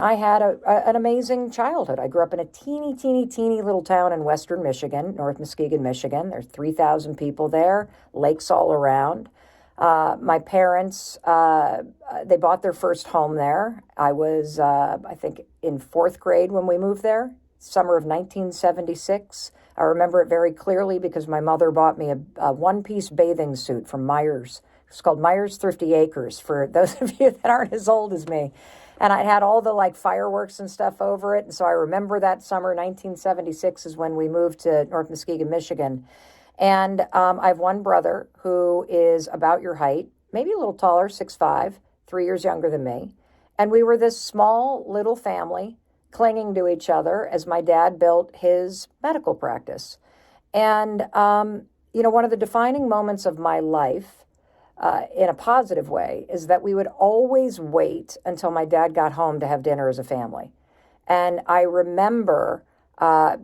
I had an amazing childhood. I grew up in a teeny little town in western Michigan, North Muskegon, Michigan. There's 3,000 people there, lakes all around. My parents, they bought their first home there. I was, I think, in fourth grade when we moved there, summer of 1976. I remember it very clearly because my mother bought me a one-piece bathing suit from Myers. It's called Myers Thrifty Acres for those of you that aren't as old as me. And I had all the like fireworks and stuff over it. And so I remember that summer, 1976 is when we moved to North Muskegon, Michigan. And I have one brother who is about your height, maybe a little taller, 6'5", 3 years younger than me. And we were this small little family clinging to each other as my dad built his medical practice. And, one of the defining moments of my life in a positive way is that we would always wait until my dad got home to have dinner as a family. And I remember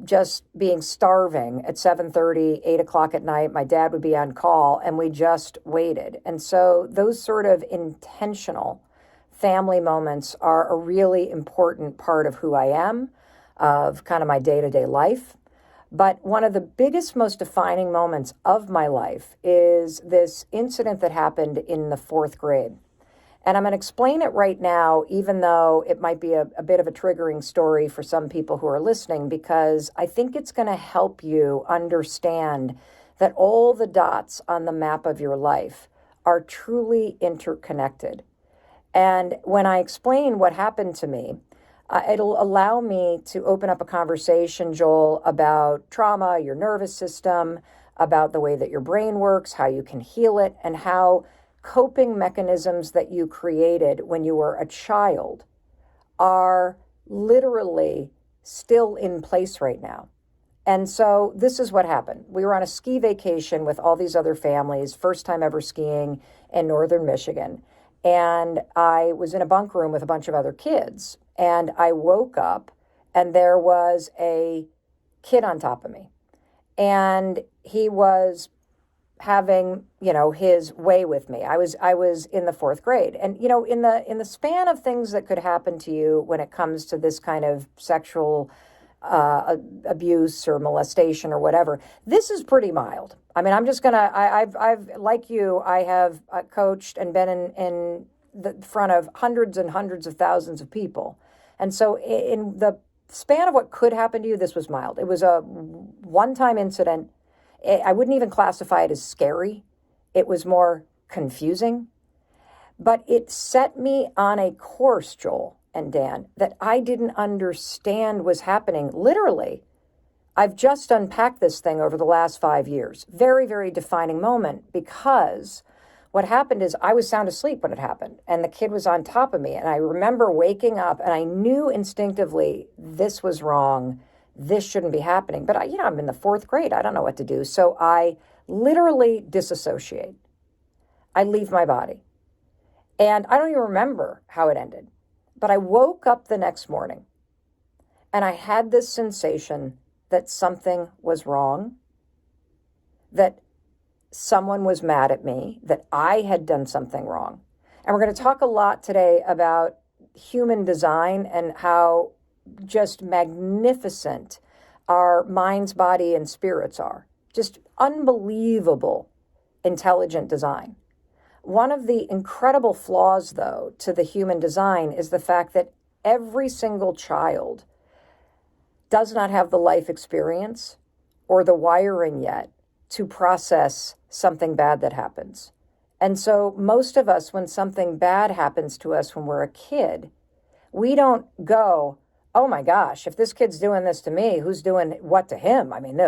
just being starving at 7:30, 8 o'clock at night. My dad would be on call and we just waited. And so those sort of intentional family moments are a really important part of who I am, of kind of my day-to-day life. But one of the biggest, most defining moments of my life is this incident that happened in the fourth grade. And I'm going to explain it right now, even though it might be a bit of a triggering story for some people who are listening, because I think it's going to help you understand that all the dots on the map of your life are truly interconnected. And when I explain what happened to me, it'll allow me to open up a conversation, Joel, about trauma, your nervous system, about the way that your brain works, how you can heal it, and how coping mechanisms that you created when you were a child are literally still in place right now. And so this is what happened. We were on a ski vacation with all these other families, first time ever skiing in northern Michigan. And I was in a bunk room with a bunch of other kids. And I woke up and there was a kid on top of me. And he was having, his way with me. I was in the fourth grade. And, in the span of things that could happen to you when it comes to this kind of sexual abuse or molestation or whatever, this is pretty mild. I mean, I'm just gonna, I've like you, I have coached and been in the front of hundreds and hundreds of thousands of people. And so in the span of what could happen to you, this was mild. It was a one-time incident. I wouldn't even classify it as scary. It was more confusing. But it set me on a course, Joel and Dan, that I didn't understand was happening. Literally, I've just unpacked this thing over the last 5 years. Very, very defining moment, because what happened is I was sound asleep when it happened and the kid was on top of me. And I remember waking up and I knew instinctively this was wrong. This shouldn't be happening. But I'm in the fourth grade. I don't know what to do. So I literally disassociate. I leave my body. And I don't even remember how it ended. But I woke up the next morning and I had this sensation that something was wrong, that someone was mad at me, that I had done something wrong. And we're going to talk a lot today about human design and how just magnificent our minds, body, and spirits are. Just unbelievable, intelligent design. One of the incredible flaws, though, to the human design is the fact that every single child does not have the life experience or the wiring yet to process something bad that happens. And so most of us, when something bad happens to us when we're a kid, we don't go, oh my gosh, if this kid's doing this to me, who's doing what to him? I mean,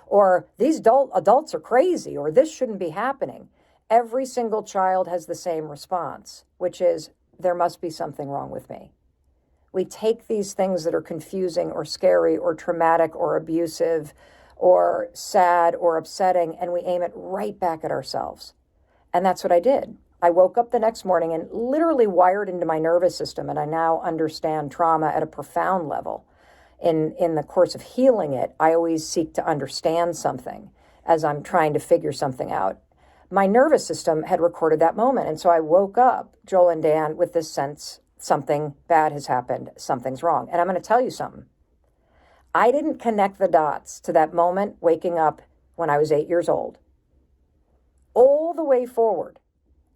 or these adults are crazy, or this shouldn't be happening. Every single child has the same response, which is, there must be something wrong with me. We take these things that are confusing or scary or traumatic or abusive or sad or upsetting, and we aim it right back at ourselves. And that's what I did. I woke up the next morning and literally wired into my nervous system, and I now understand trauma at a profound level. In the course of healing it, I always seek to understand something as I'm trying to figure something out. My nervous system had recorded that moment, and so I woke up, Joel and Dan, with this sense something bad has happened. Something's wrong. And I'm going to tell you something. I didn't connect the dots to that moment waking up when I was 8 years old, all the way forward,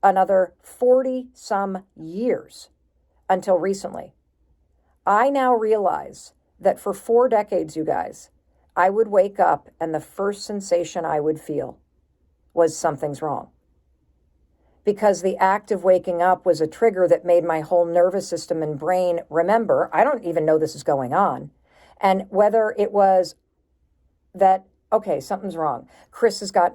another 40 some years until recently. I now realize that for 4 decades, you guys, I would wake up and the first sensation I would feel was something's wrong. Because the act of waking up was a trigger that made my whole nervous system and brain remember, I don't even know this is going on. And whether it was that, okay, something's wrong.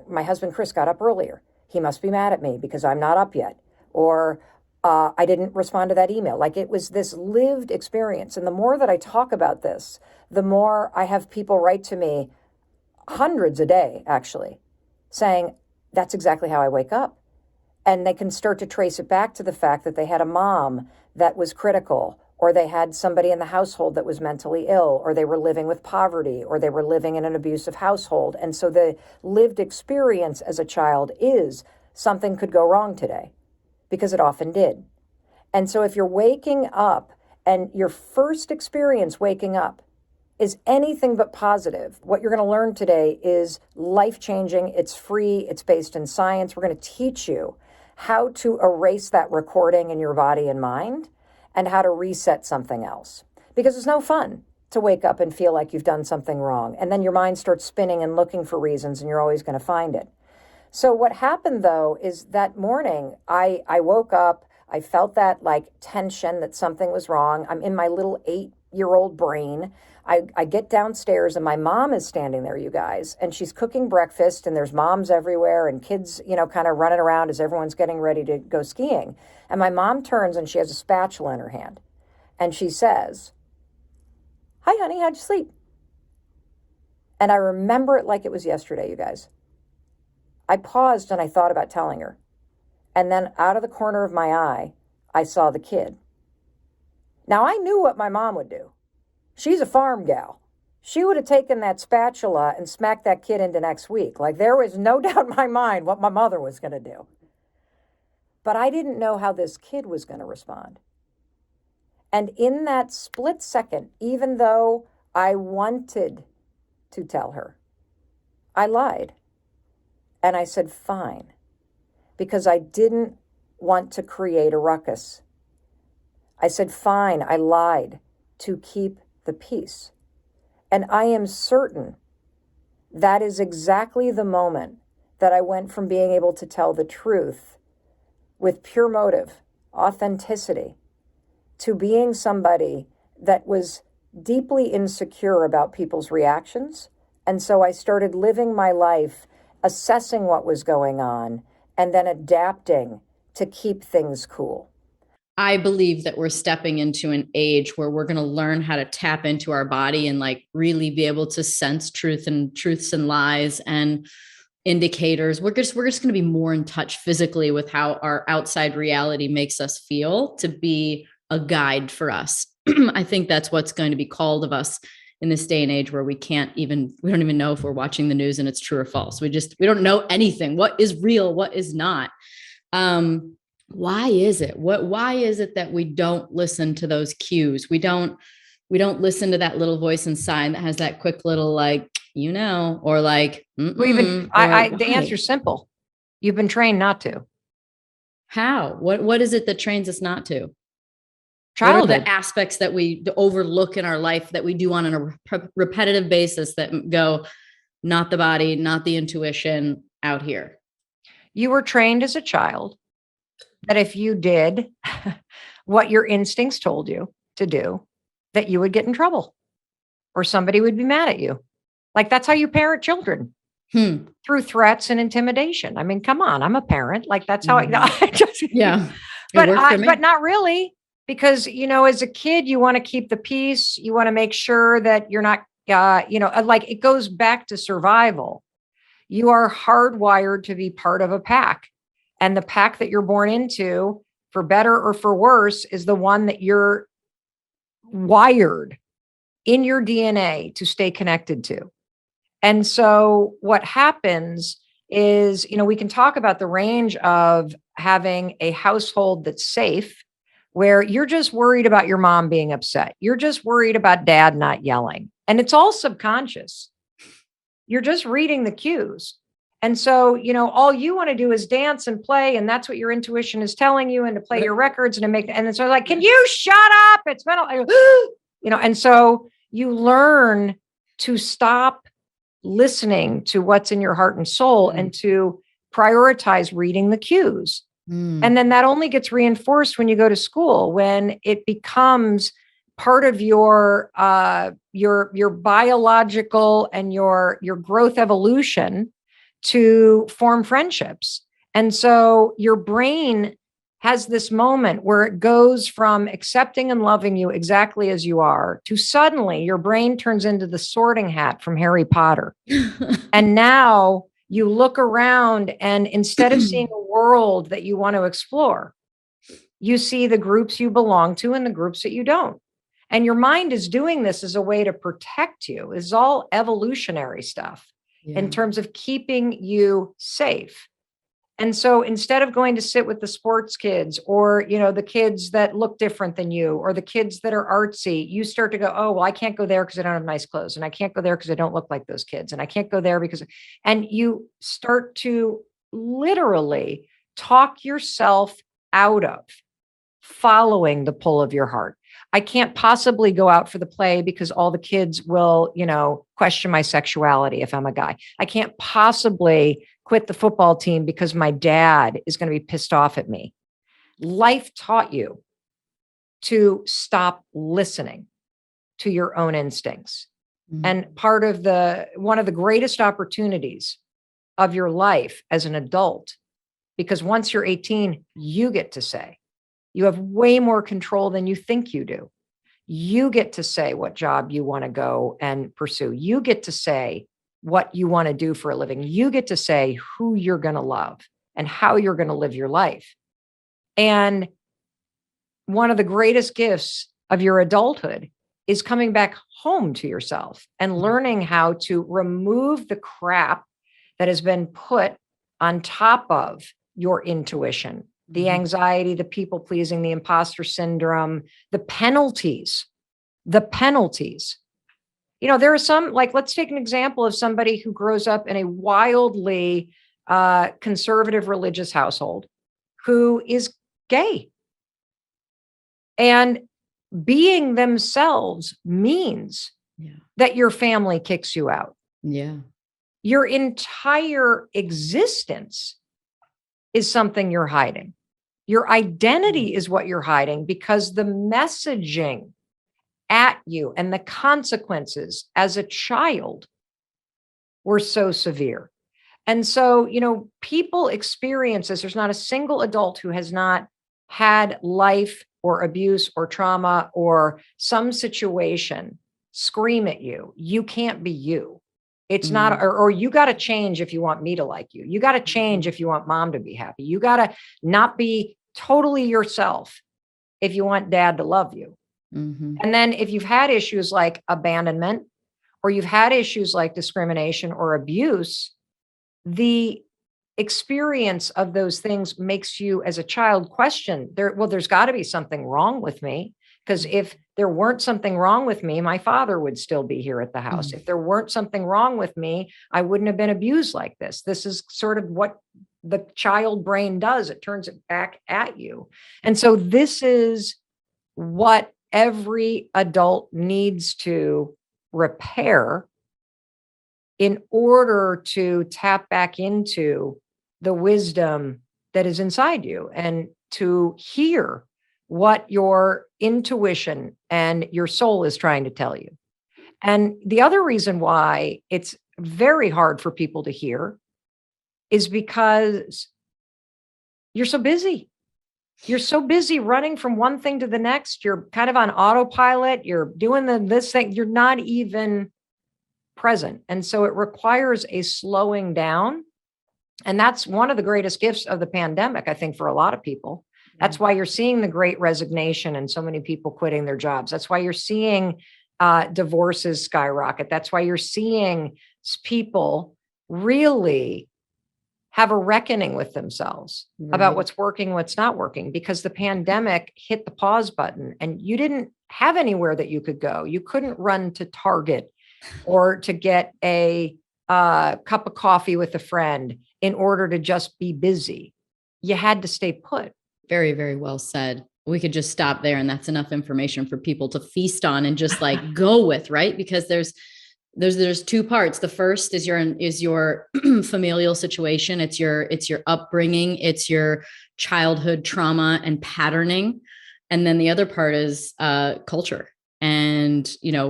My husband Chris got up earlier. He must be mad at me because I'm not up yet. Or I didn't respond to that email. Like, it was this lived experience. And the more that I talk about this, the more I have people write to me, hundreds a day, actually, saying, that's exactly how I wake up. And they can start to trace it back to the fact that they had a mom that was critical, or they had somebody in the household that was mentally ill, or they were living with poverty, or they were living in an abusive household. And so the lived experience as a child is something could go wrong today, because it often did. And so if you're waking up and your first experience waking up is anything but positive, what you're going to learn today is life-changing. It's free. It's based in science. We're going to teach you how to erase that recording in your body and mind and how to reset something else. Because it's no fun to wake up and feel like you've done something wrong. And then your mind starts spinning and looking for reasons, and you're always going to find it. So what happened, though, is that morning I woke up. I felt that like tension that something was wrong. I'm in my little 8-year-old brain. I get downstairs and my mom is standing there, you guys, and she's cooking breakfast, and there's moms everywhere and kids, kind of running around as everyone's getting ready to go skiing. And my mom turns and she has a spatula in her hand and she says, "Hi, honey, how'd you sleep?" And I remember it like it was yesterday, you guys. I paused and I thought about telling her. And then out of the corner of my eye, I saw the kid. Now, I knew what my mom would do. She's a farm gal. She would have taken that spatula and smacked that kid into next week. Like, there was no doubt in my mind what my mother was going to do. But I didn't know how this kid was going to respond. And in that split second, even though I wanted to tell her, I lied. And I said, fine, because I didn't want to create a ruckus. I said, fine, I lied to keep the peace. And I am certain that is exactly the moment that I went from being able to tell the truth with pure motive, authenticity, to being somebody that was deeply insecure about people's reactions. And so I started living my life assessing what was going on and then adapting to keep things cool. I believe that we're stepping into an age where we're going to learn how to tap into our body and like really be able to sense truths and lies and indicators. We're just going to be more in touch physically with how our outside reality makes us feel, to be a guide for us. I think that's what's going to be called of us in this day and age, where we don't even know if we're watching the news and it's true or false. We don't know anything. What is real? What is not? Why is it? Why is it that we don't listen to those cues? We don't listen to that little voice inside that has that quick little, like, or like, the answer's simple. You've been trained not to. How? What is it that trains us not to? Childhood. What are the aspects that we overlook in our life that we do on a repetitive basis that go, not the body, not the intuition, out here? You were trained as a child that if you did what your instincts told you to do, that you would get in trouble or somebody would be mad at you. Like, that's how you parent children, through threats and intimidation. I mean, come on, I'm a parent. Like, that's how yeah. But not really, because, as a kid, you want to keep the peace. You want to make sure that you're not, like, it goes back to survival. You are hardwired to be part of a pack. And the pack that you're born into, for better or for worse, is the one that you're wired in your DNA to stay connected to. And so what happens is, we can talk about the range of having a household that's safe, where you're just worried about your mom being upset. You're just worried about dad not yelling. And it's all subconscious. You're just reading the cues. And so, all you want to do is dance and play. And that's what your intuition is telling you, and to play your records and to make, and so like, can you shut up? It's mental, and so you learn to stop listening to what's in your heart and soul and to prioritize reading the cues. And then that only gets reinforced when you go to school, when it becomes part of your biological and your growth evolution to form friendships. And so your brain has this moment where it goes from accepting and loving you exactly as you are to suddenly your brain turns into the sorting hat from Harry Potter. And now you look around, and instead of seeing a world that you want to explore, you see the groups you belong to and the groups that you don't. And your mind is doing this as a way to protect you. It's all evolutionary stuff in terms of keeping you safe. And so instead of going to sit with the sports kids, or, the kids that look different than you, or the kids that are artsy, you start to go, oh, well, I can't go there because I don't have nice clothes. And I can't go there because I don't look like those kids. And I can't go there because, and you start to literally talk yourself out of following the pull of your heart. I can't possibly go out for the play because all the kids will, question my sexuality if I'm a guy. I can't possibly quit the football team because my dad is going to be pissed off at me. Life taught you to stop listening to your own instincts. And one of the greatest opportunities of your life as an adult, because once you're 18, you get to say, you have way more control than you think you do. You get to say what job you want to go and pursue. You get to say what you want to do for a living. You get to say who you're going to love and how you're going to live your life. And one of the greatest gifts of your adulthood is coming back home to yourself and learning how to remove the crap that has been put on top of your intuition, the anxiety, the people pleasing, the imposter syndrome, the penalties. There are some, like, let's take an example of somebody who grows up in a wildly conservative religious household who is gay. And being themselves means that your family kicks you out. Yeah. Your entire existence is something you're hiding. Your identity is what you're hiding, because the messaging at you and the consequences as a child were so severe. And so, people experience this. There's not a single adult who has not had life or abuse or trauma or some situation scream at you. You can't be you. It's not, or you got to change if you want me to like you. You got to change if you want mom to be happy. You got to not be totally yourself if you want dad to love you. And then if you've had issues like abandonment, or you've had issues like discrimination or abuse, the experience of those things makes you as a child question there's got to be something wrong with me. Because if there weren't something wrong with me, my father would still be here at the house. If there weren't something wrong with me, I wouldn't have been abused like this. This is sort of what the child brain does. It turns it back at you. And so this is what every adult needs to repair in order to tap back into the wisdom that is inside you and to hear what your intuition and your soul is trying to tell you. And the other reason why it's very hard for people to hear is because you're so busy. You're so busy running from one thing to the next. You're kind of on autopilot. You're doing this thing. You're not even present. And so it requires a slowing down. And that's one of the greatest gifts of the pandemic, I think, for a lot of people. That's why you're seeing the great resignation and so many people quitting their jobs. That's why you're seeing divorces skyrocket. That's why you're seeing people really have a reckoning with themselves about Right. what's working, what's not working, because the pandemic hit the pause button and you didn't have anywhere that you could go. You couldn't run to Target or to get a cup of coffee with a friend in order to just be busy. You had to stay put. Very, very well said. We could just stop there, and that's enough information for people to feast on and just like go with, right? Because there's two parts. The first is your familial situation. It's your upbringing. It's your childhood trauma and patterning, and then the other part is culture, and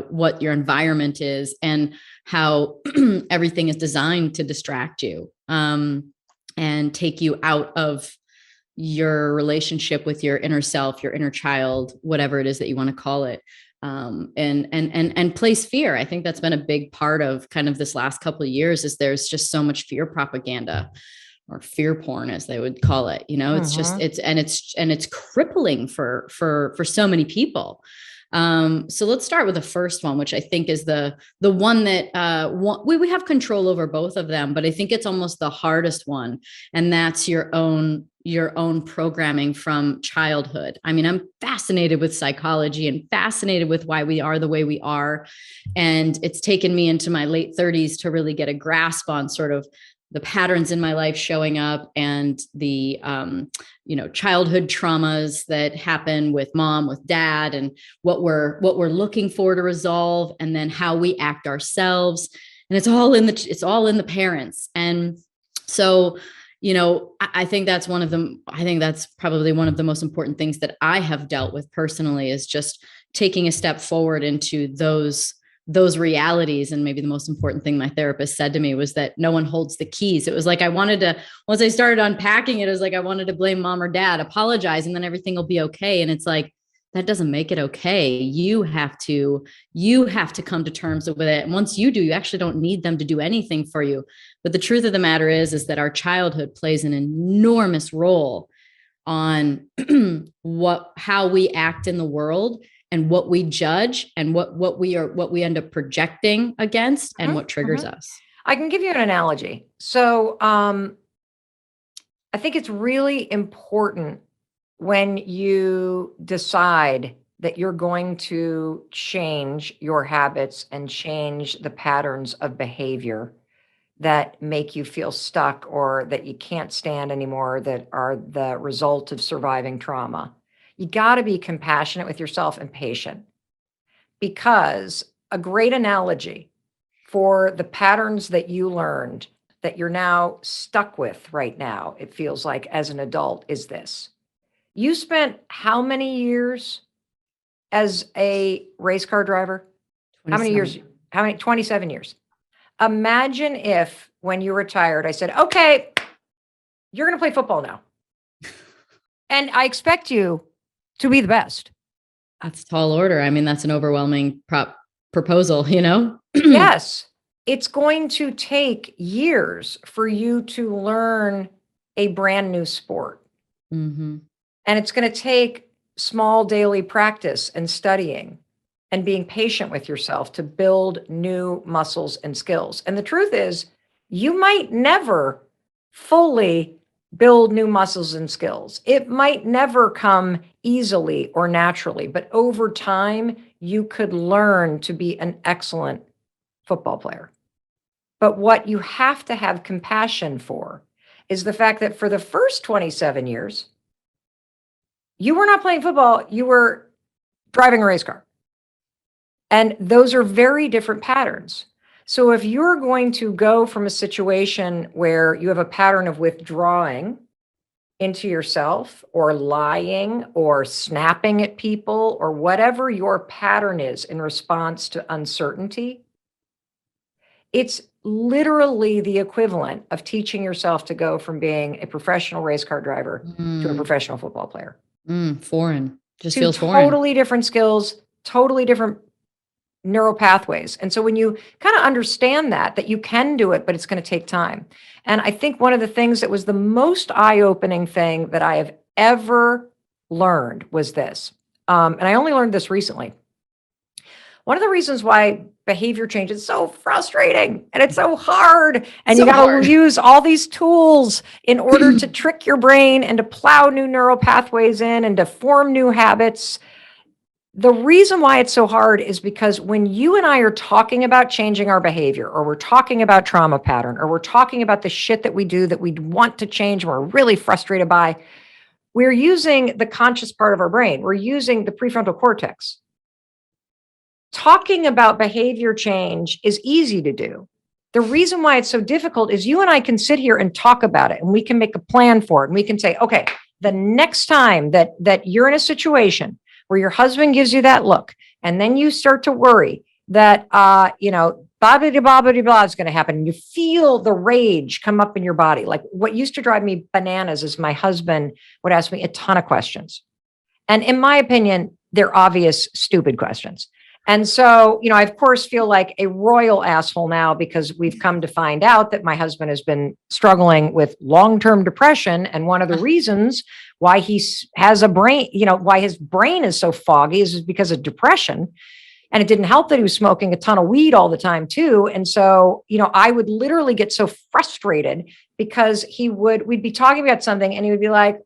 what your environment is and how everything is designed to distract you and take you out of your relationship with your inner self, your inner child, whatever it is that you want to call it. And place fear. I think that's been a big part of kind of this last couple of years is there's just so much fear propaganda or fear porn, as they would call it. It's just, it's crippling for so many people. So let's start with the first one, which I think is the one that we have control over both of them, but I think it's almost the hardest one. And that's your own programming from childhood. I mean, I'm fascinated with psychology and fascinated with why we are the way we are. And it's taken me into my late 30s to really get a grasp on sort of the patterns in my life showing up and the childhood traumas that happen with mom, with dad, and what we're looking for to resolve, and then how we act ourselves. And it's all in the parents. And so I think that's probably one of the most important things that I have dealt with personally, is just taking a step forward into those realities. And maybe the most important thing my therapist said to me was that no one holds the keys. It was like, once I started unpacking it, it was like, I wanted to blame mom or dad, apologize, and then everything will be okay. And it's like, that doesn't make it okay. You have to come to terms with it. And once you do, you actually don't need them to do anything for you. But the truth of the matter is that our childhood plays an enormous role on how we act in the world and what we judge and what we end up projecting against and what triggers us. I can give you an analogy. So I think it's really important when you decide that you're going to change your habits and change the patterns of behavior that make you feel stuck or that you can't stand anymore, that are the result of surviving trauma. You got to be compassionate with yourself and patient, because a great analogy for the patterns that you learned that you're now stuck with right now, it feels like as an adult, is this. You spent how many years as a race car driver? 27. How many years? 27 years. Imagine if when you retired, I said, okay, you're going to play football now. And I expect you to be the best. That's a tall order. I mean, that's an overwhelming proposal, Yes. It's going to take years for you to learn a brand new sport. Mm-hmm. And it's going to take small daily practice and studying and being patient with yourself to build new muscles and skills. And the truth is, you might never fully build new muscles and skills. It might never come easily or naturally, but over time, you could learn to be an excellent football player. But what you have to have compassion for is the fact that for the first 27 years, you were not playing football, you were driving a race car. And those are very different patterns. So if you're going to go from a situation where you have a pattern of withdrawing into yourself or lying or snapping at people or whatever your pattern is in response to uncertainty, it's literally the equivalent of teaching yourself to go from being a professional race car driver to a professional football player. Foreign. Just Two feels foreign. Totally different skills, totally different neural pathways. And so when you kind of understand that you can do it, but it's going to take time. And I think one of the things that was the most eye-opening thing that I have ever learned was this. And I only learned this recently. One of the reasons why behavior change is so frustrating and it's so hard, and So you got hard. to use all these tools in order to trick your brain and to plow new neural pathways in and to form new habits. The reason why it's so hard is because when you and I are talking about changing our behavior, or we're talking about trauma pattern, or we're talking about the shit that we do that we want to change and we're really frustrated by, we're using the conscious part of our brain. We're using the prefrontal cortex. Talking about behavior change is easy to do. The reason why it's so difficult is you and I can sit here and talk about it, and we can make a plan for it. And we can say, okay, the next time that you're in a situation where your husband gives you that look, and then you start to worry that, blah, blah, blah, blah, blah, blah is going to happen. And you feel the rage come up in your body. Like, what used to drive me bananas is my husband would ask me a ton of questions. And in my opinion, they're obvious, stupid questions. And so, I of course feel like a royal asshole now, because we've come to find out that my husband has been struggling with long-term depression. And one of the reasons why he has a brain, why his brain is so foggy is because of depression. And it didn't help that he was smoking a ton of weed all the time too. And so, I would literally get so frustrated because we'd be talking about something and he would be like,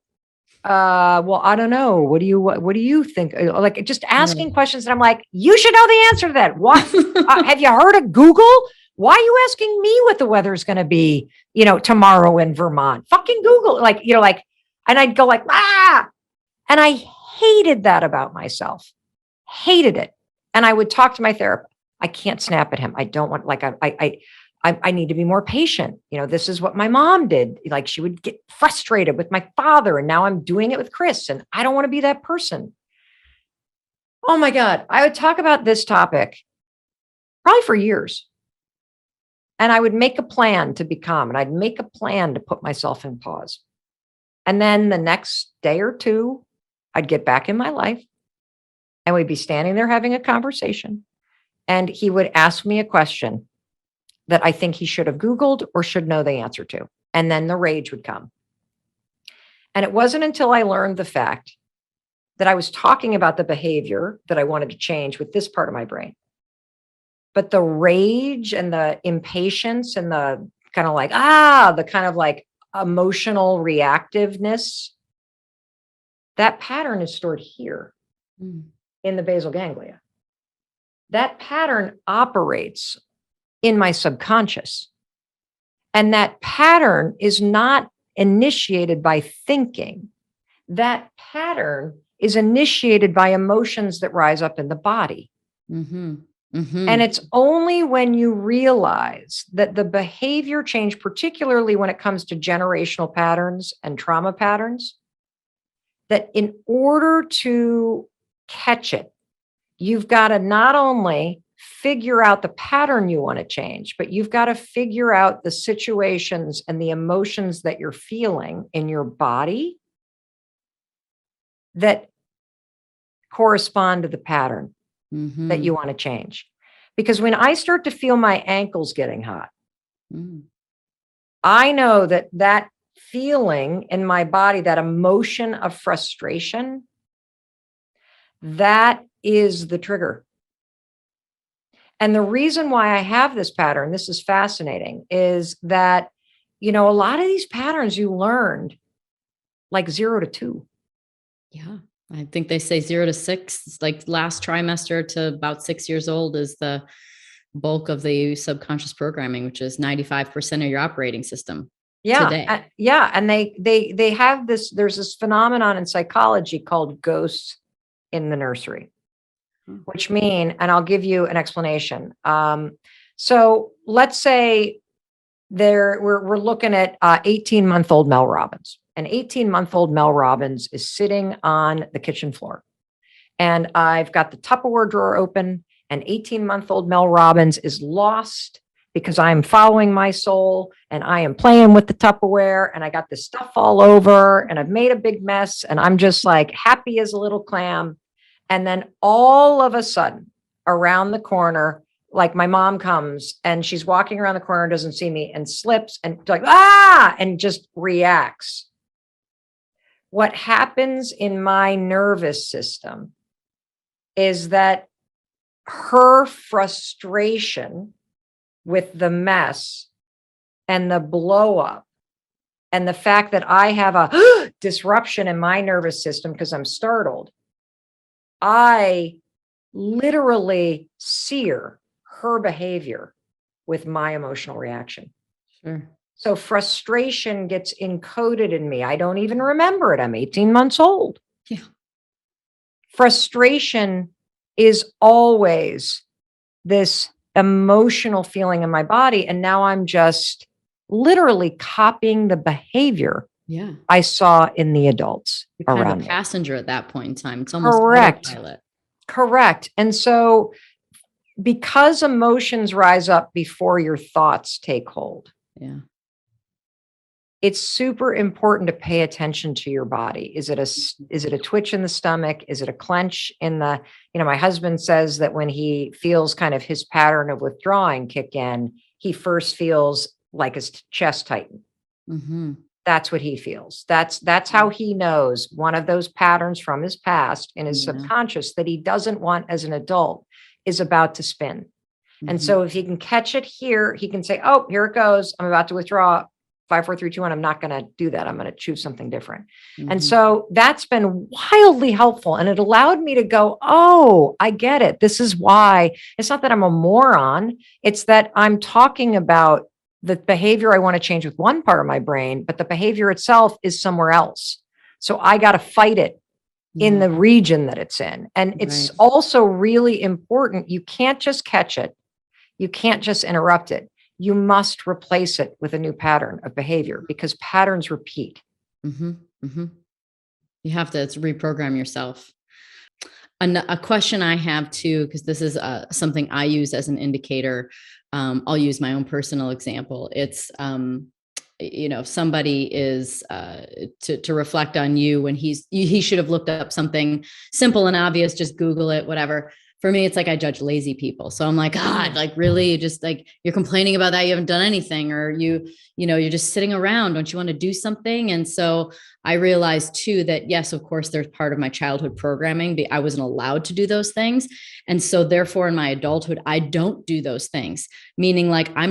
well, I don't know. What do you think? Like, just asking questions. And I'm like, you should know the answer to that. What? Have you heard of Google? Why are you asking me what the weather's going to be, tomorrow in Vermont? Fucking Google. And I'd go like, and I hated that about myself. Hated it. And I would talk to my therapist. I can't snap at him. I don't want, I need to be more patient. This is what my mom did. Like, she would get frustrated with my father, and now I'm doing it with Chris, and I don't want to be that person. Oh my God. I would talk about this topic probably for years. And I would make a plan to be calm, and I'd make a plan to put myself in pause. And then the next day or two, I'd get back in my life, and we'd be standing there having a conversation, and he would ask me a question that I think he should have Googled or should know the answer to. And then the rage would come. And it wasn't until I learned the fact that I was talking about the behavior that I wanted to change with this part of my brain. But the rage and the impatience and the kind of like emotional reactiveness, that pattern is stored here in the basal ganglia. That pattern operates in my subconscious. And that pattern is not initiated by thinking. That pattern is initiated by emotions that rise up in the body. Mm-hmm. Mm-hmm. And it's only when you realize that the behavior change, particularly when it comes to generational patterns and trauma patterns, that in order to catch it, you've got to not only figure out the pattern you want to change, but you've got to figure out the situations and the emotions that you're feeling in your body that correspond to the pattern that you want to change. Because when I start to feel my ankles getting hot, I know that feeling in my body, that emotion of frustration, that is the trigger. And the reason why I have this pattern, this is fascinating, is that, a lot of these patterns you learned like 0 to 2. Yeah. I think they say 0 to 6, like last trimester to about 6 years old is the bulk of the subconscious programming, which is 95% of your operating system. Yeah. Today. And they have this, there's this phenomenon in psychology called ghosts in the nursery. Which mean, and I'll give you an explanation. So let's say we're looking at 18-month-old Mel Robbins. And 18-month-old Mel Robbins is sitting on the kitchen floor. And I've got the Tupperware drawer open, and 18-month-old Mel Robbins is lost because I'm following my soul and I am playing with the Tupperware, and I got this stuff all over and I've made a big mess, and I'm just like happy as a little clam. And then all of a sudden, around the corner, like my mom comes and she's walking around the corner, doesn't see me, and slips and like, and just reacts. What happens in my nervous system is that her frustration with the mess and the blow up and the fact that I have a disruption in my nervous system because I'm startled, I literally sear her behavior with my emotional reaction. Sure. So frustration gets encoded in me. I don't even remember it. I'm 18 months old. Yeah. Frustration is always this emotional feeling in my body. And now I'm just literally copying the behavior Yeah. I saw in the adults You're kind of around a me. passenger at that point in time. It's almost Correct. autopilot. Correct. And so because emotions rise up before your thoughts take hold, Yeah. it's super important to pay attention to your body. Is it a twitch in the stomach? Is it a clench in the, my husband says that when he feels kind of his pattern of withdrawing kick in, he first feels like his chest tighten. Mm-hmm. That's what he feels. That's how he knows one of those patterns from his past in his subconscious that he doesn't want as an adult is about to spin. Mm-hmm. And so if he can catch it here, he can say, oh, here it goes. I'm about to withdraw. 5, 4, 3, 2, 1. I'm not going to do that. I'm going to choose something different. Mm-hmm. And so that's been wildly helpful. And it allowed me to go, oh, I get it. This is why. It's not that I'm a moron. It's that I'm talking about the behavior I want to change with one part of my brain, but the behavior itself is somewhere else. So I got to fight it in the region that it's in. And it's also really important. You can't just catch it. You can't just interrupt it. You must replace it with a new pattern of behavior because patterns repeat. Mm-hmm. Mm-hmm. You have to reprogram yourself. A question I have too, because this is something I use as an indicator. I'll use my own personal example. It's, if somebody is to reflect on you when he should have looked up something simple and obvious, just Google it, whatever. For me, it's like I judge lazy people. So I'm like, God, like really just like you're complaining about that. You haven't done anything, or you're just sitting around. Don't you want to do something? And so I realized too that yes, of course, there's part of my childhood programming. I wasn't allowed to do those things. And so therefore in my adulthood, I don't do those things, meaning like I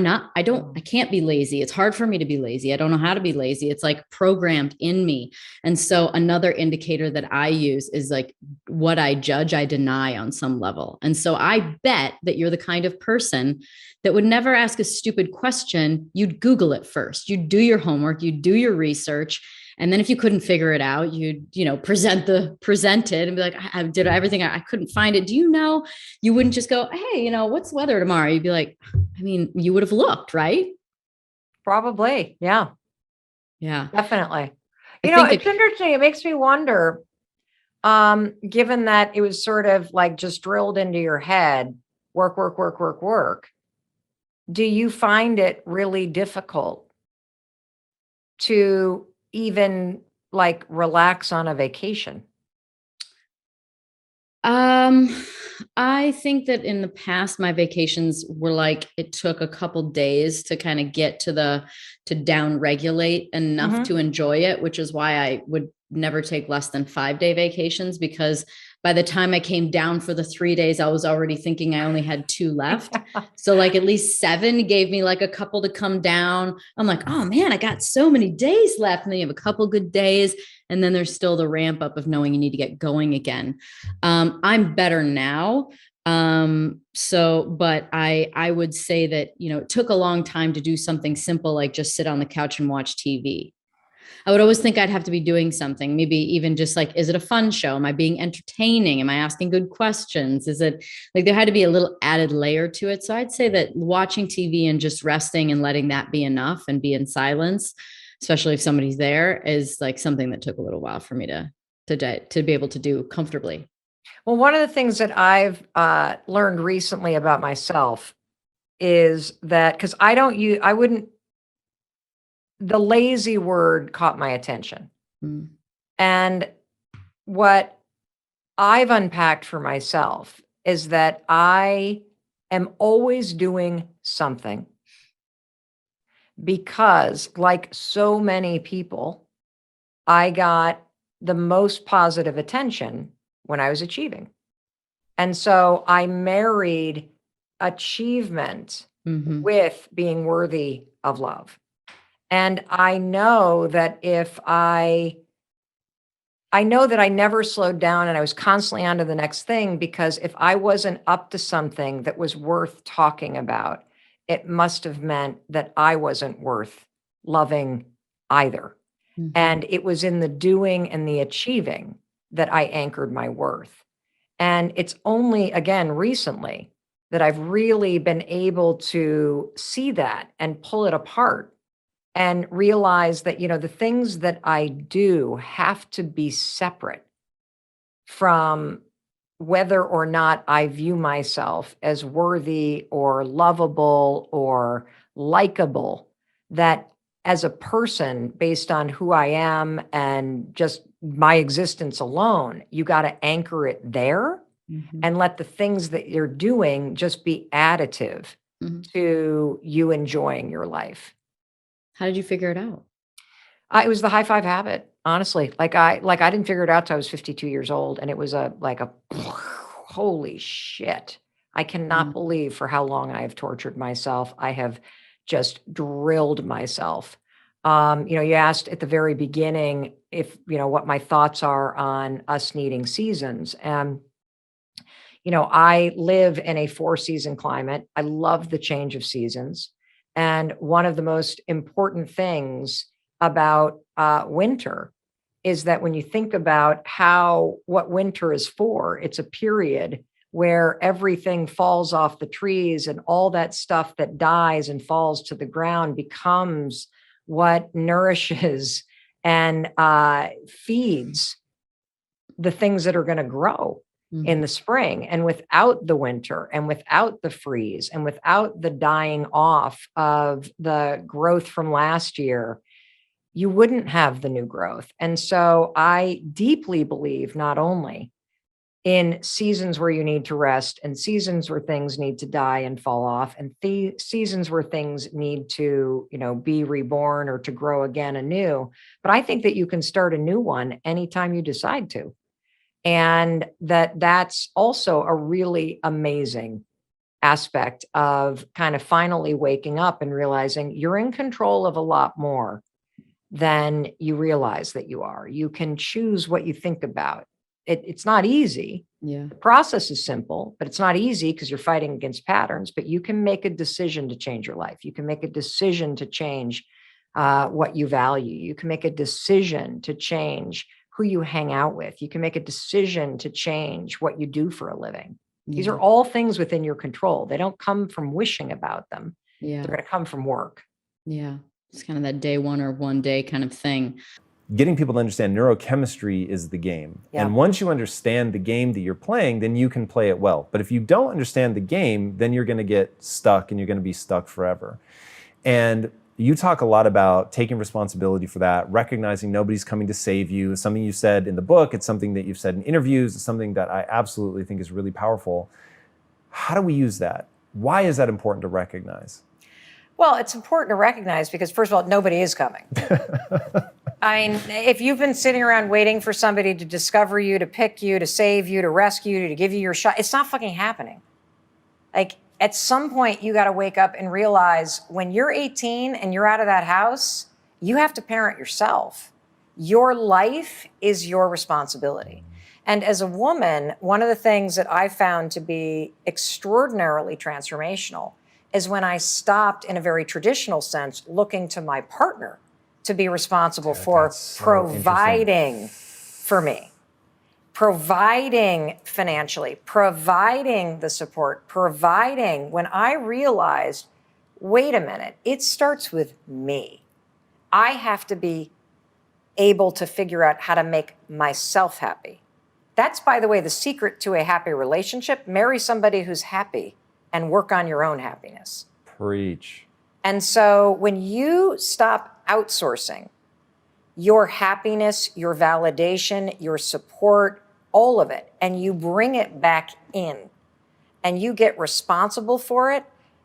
can't be lazy. It's hard for me to be lazy. I don't know how to be lazy. It's like programmed in me. And so another indicator that I use is like what I judge, I deny on some level. And so I bet that you're the kind of person that would never ask a stupid question. You'd Google it first. You'd do your homework. You'd do your research. And then if you couldn't figure it out, you'd, present it and be like, I did everything. I couldn't find it. Do you know, you wouldn't just go, hey, what's weather tomorrow? You'd be like, I mean, you would have looked, right? Probably. Yeah. Yeah. Definitely. It's interesting. It makes me wonder, given that it was sort of like just drilled into your head, work, work, work, work, work. Do you find it really difficult to even like relax on a vacation? I think that in the past, my vacations were like, it took a couple days to kind of get to down regulate enough to enjoy it, which is why I would never take less than 5-day vacations, because by the time I came down for the 3 days, I was already thinking I only had 2 left. So like at least 7 gave me like a couple to come down. I'm like, oh man, I got so many days left. And then you have a couple good days. And then there's still the ramp up of knowing you need to get going again. I'm better now. But I would say that, it took a long time to do something simple, like just sit on the couch and watch TV. I would always think I'd have to be doing something, maybe even just like, is it a fun show? Am I being entertaining? Am I asking good questions? Is it like there had to be a little added layer to it? So I'd say that watching TV and just resting and letting that be enough and be in silence, especially if somebody's there, is like something that took a little while for me to be able to do comfortably. Well, one of the things that I've learned recently about myself is that because the lazy word caught my attention. And what I've unpacked for myself is that I am always doing something because, like so many people, I got the most positive attention when I was achieving. And so I married achievement with being worthy of love. And I know that I know that I never slowed down and I was constantly on to the next thing, because if I wasn't up to something that was worth talking about, it must have meant that I wasn't worth loving either. And it was in the doing and the achieving that I anchored my worth. And it's only, again, recently that I've really been able to see that and pull it apart and realize that, the things that I do have to be separate from whether or not I view myself as worthy or lovable or likable. That as a person, based on who I am and just my existence alone, you got to anchor it there and let the things that you're doing just be additive to you enjoying your life. How did you figure it out? It was the high five habit, honestly. I didn't figure it out till I was 52 years old, and it was a holy shit. I cannot believe for how long I have tortured myself. I have just drilled myself. You asked at the very beginning if, what my thoughts are on us needing seasons. And I live in a 4-season climate. I love the change of seasons. And one of the most important things about winter is that when you think about what winter is for, it's a period where everything falls off the trees and all that stuff that dies and falls to the ground becomes what nourishes and feeds the things that are going to grow in the spring. And without the winter and without the freeze and without the dying off of the growth from last year, you wouldn't have the new growth. And so I deeply believe not only in seasons where you need to rest and seasons where things need to die and fall off and seasons where things need to, be reborn or to grow again anew, but I think that you can start a new one anytime you decide to. And that's also a really amazing aspect of kind of finally waking up and realizing you're in control of a lot more than you realize that you are. You can choose what you think about. It's not easy. Yeah. The process is simple, but it's not easy because you're fighting against patterns, but you can make a decision to change your life. You can make a decision to change what you value. You can make a decision to change who you hang out with. You can make a decision to change what you do for a living. These are all things within your control. They don't come from wishing about them. Yeah. They're going to come from work. Yeah. It's kind of that day one or one day kind of thing. Getting people to understand neurochemistry is the game. Yeah. And once you understand the game that you're playing, then you can play it well. But if you don't understand the game, then you're going to get stuck and you're going to be stuck forever. And you talk a lot about taking responsibility for that, recognizing nobody's coming to save you. It's something you said in the book. It's something that you've said in interviews. It's something that I absolutely think is really powerful. How do we use that? Why is that important to recognize? Well, it's important to recognize because, first of all, nobody is coming. I mean, if you've been sitting around waiting for somebody to discover you, to pick you, to save you, to rescue you, to give you your shot, it's not fucking happening. Like, at some point, you got to wake up and realize when you're 18 and you're out of that house, you have to parent yourself. Your life is your responsibility. And as a woman, one of the things that I found to be extraordinarily transformational is when I stopped, in a very traditional sense, looking to my partner to be responsible for providing for me, providing financially, providing the support, providing. When I realized, wait a minute, it starts with me. I have to be able to figure out how to make myself happy. That's, by the way, the secret to a happy relationship. Marry somebody who's happy and work on your own happiness. Preach. And so when you stop outsourcing your happiness, your validation, your support, all of it, and you bring it back in and you get responsible for it,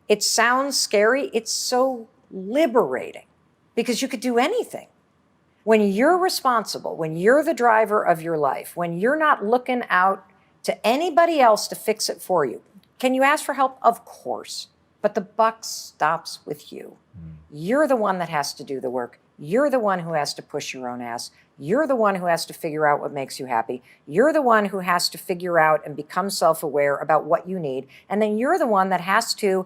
it sounds scary. It's so liberating because you could do anything. When you're responsible, when you're the driver of your life, when you're not looking out to anybody else to fix it for you. Can you ask for help? Of course. But the buck stops with you. You're the one that has to do the work. You're the one who has to push your own ass. You're the one who has to figure out what makes you happy. You're the one who has to figure out and become self-aware about what you need. And then you're the one that has to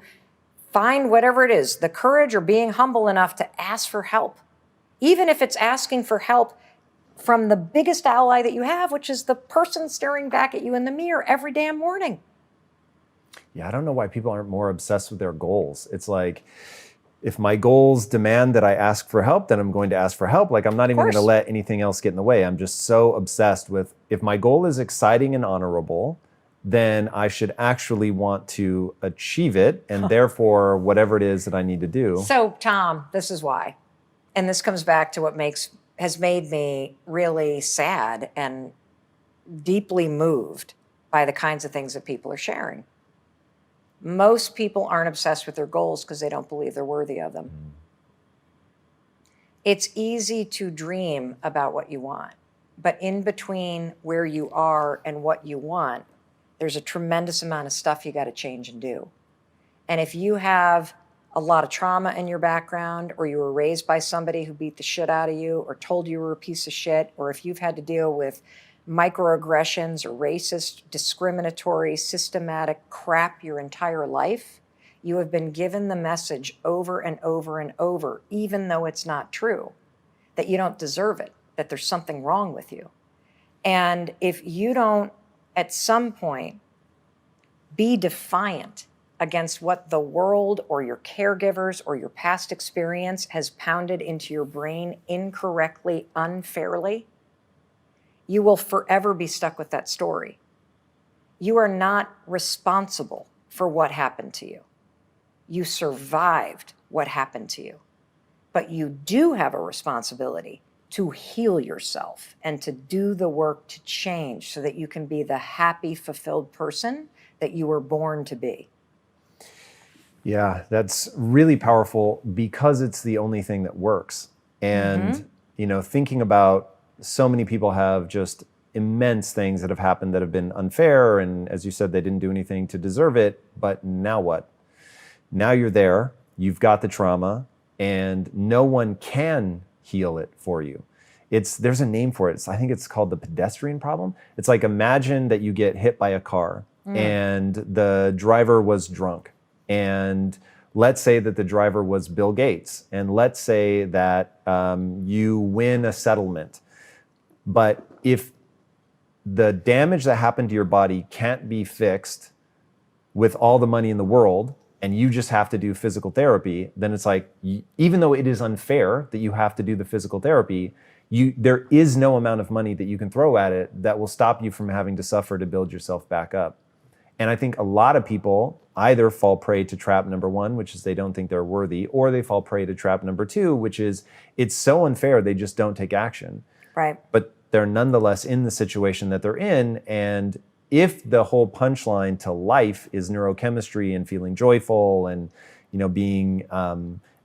find whatever it is, the courage or being humble enough to ask for help. Even if it's asking for help from the biggest ally that you have, which is the person staring back at you in the mirror every damn morning. Yeah, I don't know why people aren't more obsessed with their goals. It's like, if my goals demand that I ask for help, then I'm going to ask for help. Like, I'm not even going to let anything else get in the way. I'm just so obsessed with, if my goal is exciting and honorable, then I should actually want to achieve it. And therefore, whatever it is that I need to do. So, Tom, this is why. And this comes back to what has made me really sad and deeply moved by the kinds of things that people are sharing. Most people aren't obsessed with their goals because they don't believe they're worthy of them. It's easy to dream about what you want, but in between where you are and what you want, there's a tremendous amount of stuff you got to change and do. And if you have a lot of trauma in your background, or you were raised by somebody who beat the shit out of you or told you were a piece of shit, or if you've had to deal with microaggressions or racist, discriminatory, systematic crap your entire life, you have been given the message over and over and over, even though it's not true, that you don't deserve it, that there's something wrong with you. And if you don't, at some point, be defiant against what the world or your caregivers or your past experience has pounded into your brain incorrectly, unfairly, you will forever be stuck with that story. You are not responsible for what happened to you. You survived what happened to you. But you do have a responsibility to heal yourself and to do the work to change so that you can be the happy, fulfilled person that you were born to be. Yeah, that's really powerful because it's the only thing that works. And, you know, thinking about, so many people have just immense things that have happened that have been unfair. And as you said, they didn't do anything to deserve it. But now what? Now you're there, you've got the trauma, and no one can heal it for you. There's a name for it. I think it's called the pedestrian problem. It's like, imagine that you get hit by a car and the driver was drunk. And let's say that the driver was Bill Gates. And let's say that you win a settlement. But if the damage that happened to your body can't be fixed with all the money in the world, and you just have to do physical therapy, then it's like, even though it is unfair that you have to do the physical therapy, there is no amount of money that you can throw at it that will stop you from having to suffer to build yourself back up. And I think a lot of people either fall prey to trap number one, which is they don't think they're worthy, or they fall prey to trap number two, which is it's so unfair they just don't take action. Right. But they're nonetheless in the situation that they're in. And if the whole punchline to life is neurochemistry and feeling joyful and, you know, being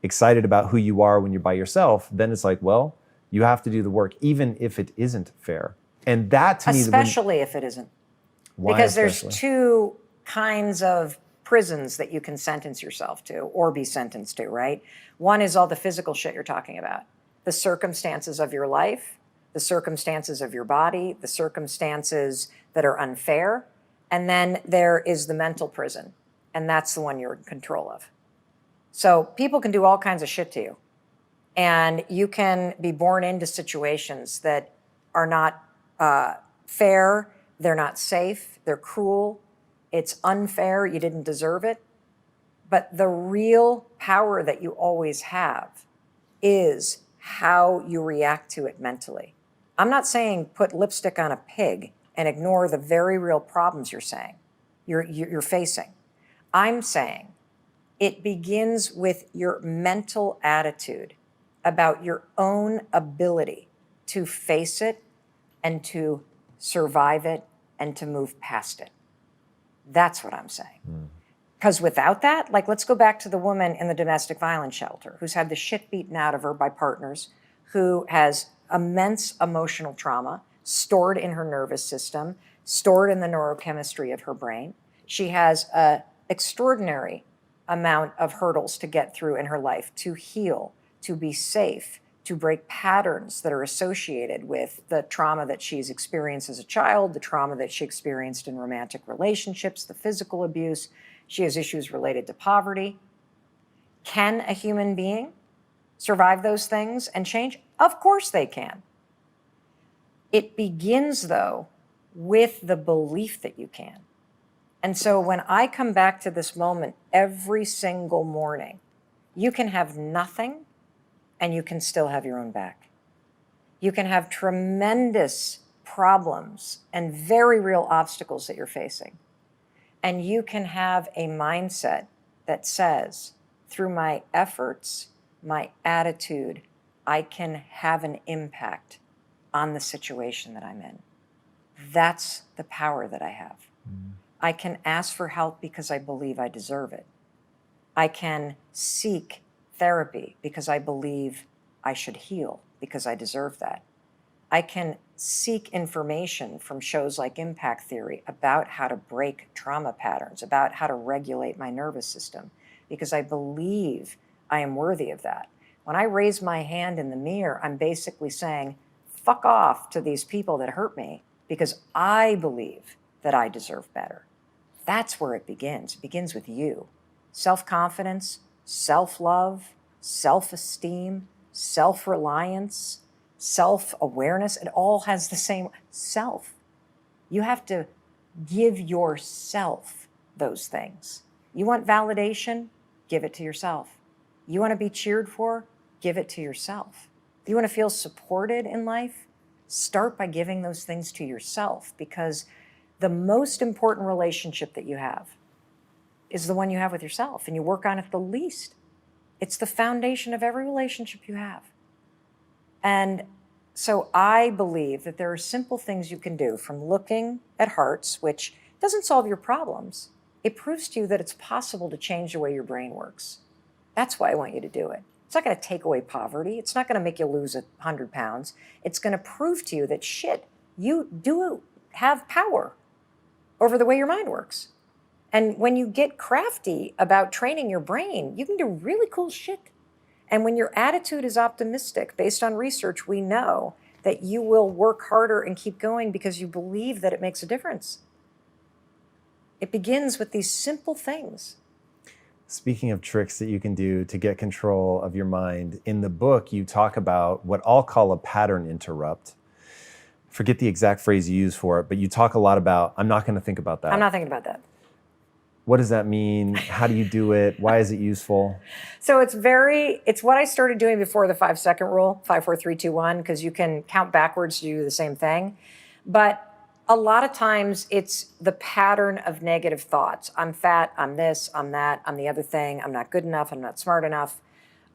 excited about who you are when you're by yourself, then it's like, well, you have to do the work, even if it isn't fair. And that to me, especially if it isn't. Why because especially? There's two kinds of prisons that you can sentence yourself to or be sentenced to, right? One is all the physical shit you're talking about, the circumstances of your life, the circumstances of your body, the circumstances that are unfair. And then there is the mental prison, and that's the one you're in control of. So people can do all kinds of shit to you. And you can be born into situations that are not fair, they're not safe, they're cruel, it's unfair, you didn't deserve it. But the real power that you always have is how you react to it mentally. I'm not saying put lipstick on a pig and ignore the very real problems you're facing. I'm saying it begins with your mental attitude about your own ability to face it and to survive it and to move past it. That's what I'm saying. Because without that, like, let's go back to the woman in the domestic violence shelter who's had the shit beaten out of her by partners, who has immense emotional trauma stored in her nervous system, stored in the neurochemistry of her brain. She has an extraordinary amount of hurdles to get through in her life to heal, to be safe, to break patterns that are associated with the trauma that she's experienced as a child, the trauma that she experienced in romantic relationships, the physical abuse. She has issues related to poverty. Can a human being survive those things and change? Of course they can. It begins, though, with the belief that you can. And so when I come back to this moment every single morning, you can have nothing and you can still have your own back. You can have tremendous problems and very real obstacles that you're facing. And you can have a mindset that says, through my efforts, my attitude, I can have an impact on the situation that I'm in. That's the power that I have. I can ask for help because I believe I deserve it. I can seek therapy because I believe I should heal because I deserve that. I can seek information from shows like Impact Theory about how to break trauma patterns, about how to regulate my nervous system, because I believe I am worthy of that. When I raise my hand in the mirror, I'm basically saying, fuck off to these people that hurt me because I believe that I deserve better. That's where it begins. It begins with you. Self-confidence, self-love, self-esteem, self-reliance, self-awareness. It all has the same self. You have to give yourself those things. You want validation? Give it to yourself. You want to be cheered for? Give it to yourself. You want to feel supported in life? Start by giving those things to yourself, because the most important relationship that you have is the one you have with yourself, and you work on it the least. It's the foundation of every relationship you have. And so I believe that there are simple things you can do, from looking at hearts, which doesn't solve your problems. It proves to you that it's possible to change the way your brain works. That's why I want you to do it. It's not going to take away poverty. It's not going to make you lose 100 pounds. It's going to prove to you that, shit, you do have power over the way your mind works. And when you get crafty about training your brain, you can do really cool shit. And when your attitude is optimistic, based on research, we know that you will work harder and keep going because you believe that it makes a difference. It begins with these simple things. Speaking of tricks that you can do to get control of your mind, in the book, you talk about what I'll call a pattern interrupt. Forget the exact phrase you use for it, but you talk a lot about, I'm not going to think about that. I'm not thinking about that. What does that mean? How do you do it? Why is it useful? So it's what I started doing before the 5-second rule, 5, 4, 3, 2, 1, because you can count backwards to do the same thing. But a lot of times it's the pattern of negative thoughts. I'm fat, I'm this, I'm that, I'm the other thing, I'm not good enough, I'm not smart enough.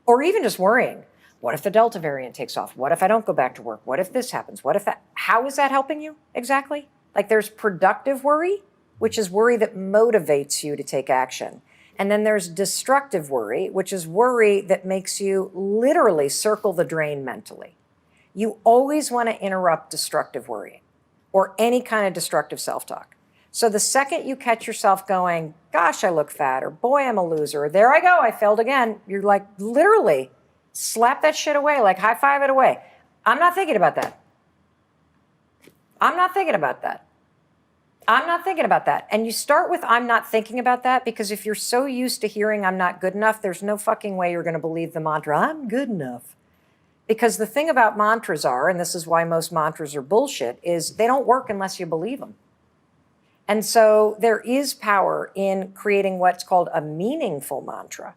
Or even just worrying. What if the Delta variant takes off? What if I don't go back to work? What if this happens? What if that? How is that helping you exactly? Like, there's productive worry, which is worry that motivates you to take action. And then there's destructive worry, which is worry that makes you literally circle the drain mentally. You always want to interrupt destructive worrying or any kind of destructive self-talk. So the second you catch yourself going, gosh, I look fat, or boy, I'm a loser, or there I go, I failed again, you're like, literally slap that shit away, like high five it away. I'm not thinking about that. I'm not thinking about that. I'm not thinking about that. And you start with, I'm not thinking about that, because if you're so used to hearing I'm not good enough, there's no fucking way you're going to believe the mantra, I'm good enough. Because the thing about mantras are, and this is why most mantras are bullshit, is they don't work unless you believe them. And so there is power in creating what's called a meaningful mantra.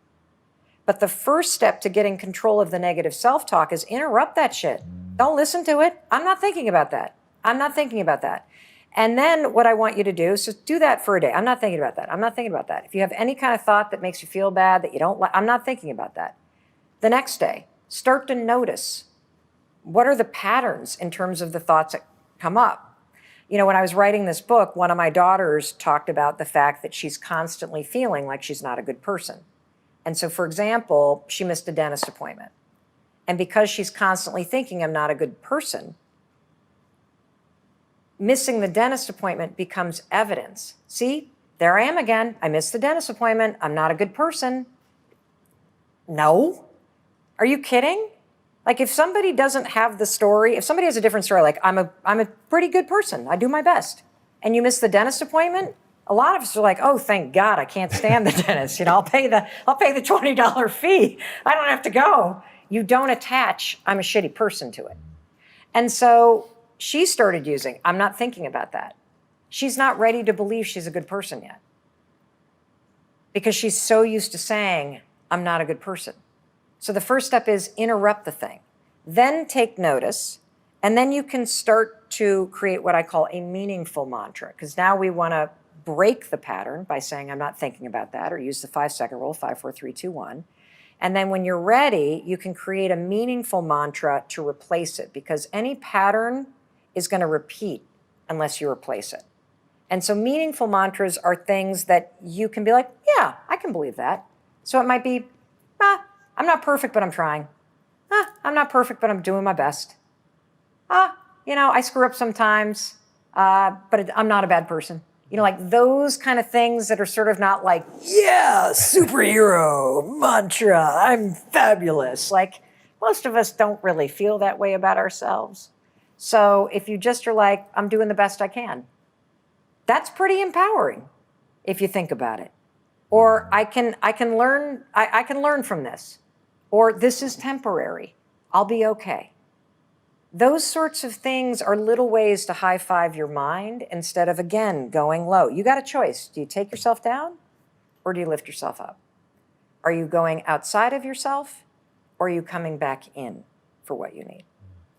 But the first step to getting control of the negative self-talk is interrupt that shit. Don't listen to it. I'm not thinking about that. I'm not thinking about that. And then what I want you to do is just do that for a day. I'm not thinking about that. I'm not thinking about that. If you have any kind of thought that makes you feel bad, that you don't like, I'm not thinking about that. The next day, start to notice, what are the patterns in terms of the thoughts that come up? You know, when I was writing this book, one of my daughters talked about the fact that she's constantly feeling like she's not a good person. And so, for example, she missed a dentist appointment. And because she's constantly thinking I'm not a good person, missing the dentist appointment becomes evidence. See, there I am again. I missed the dentist appointment. I'm not a good person. No. Are you kidding? Like if somebody doesn't have the story, if somebody has a different story, like I'm a pretty good person, I do my best, and you miss the dentist appointment, a lot of us are like, oh, thank God, I can't stand the dentist. I'll pay the $20 fee. I don't have to go. You don't attach, I'm a shitty person to it. And so she started using, I'm not thinking about that. She's not ready to believe she's a good person yet. Because she's so used to saying, I'm not a good person. So the first step is interrupt the thing, then take notice, and then you can start to create what I call a meaningful mantra, because now we want to break the pattern by saying, I'm not thinking about that, or use the 5-second rule, 5, 4, 3, 2, 1. And then when you're ready, you can create a meaningful mantra to replace it, because any pattern is going to repeat unless you replace it. And so meaningful mantras are things that you can be like, yeah, I can believe that. So it might be, I'm not perfect, but I'm trying. I'm not perfect, but I'm doing my best. I screw up sometimes, but I'm not a bad person. Like those kind of things that are sort of not like, yeah, superhero, mantra, I'm fabulous. Like most of us don't really feel that way about ourselves. So if you just are like, I'm doing the best I can, that's pretty empowering if you think about it. Or I can learn from this. Or this is temporary. I'll be okay. Those sorts of things are little ways to high-five your mind instead of, again, going low. You got a choice. Do you take yourself down or do you lift yourself up? Are you going outside of yourself or are you coming back in for what you need?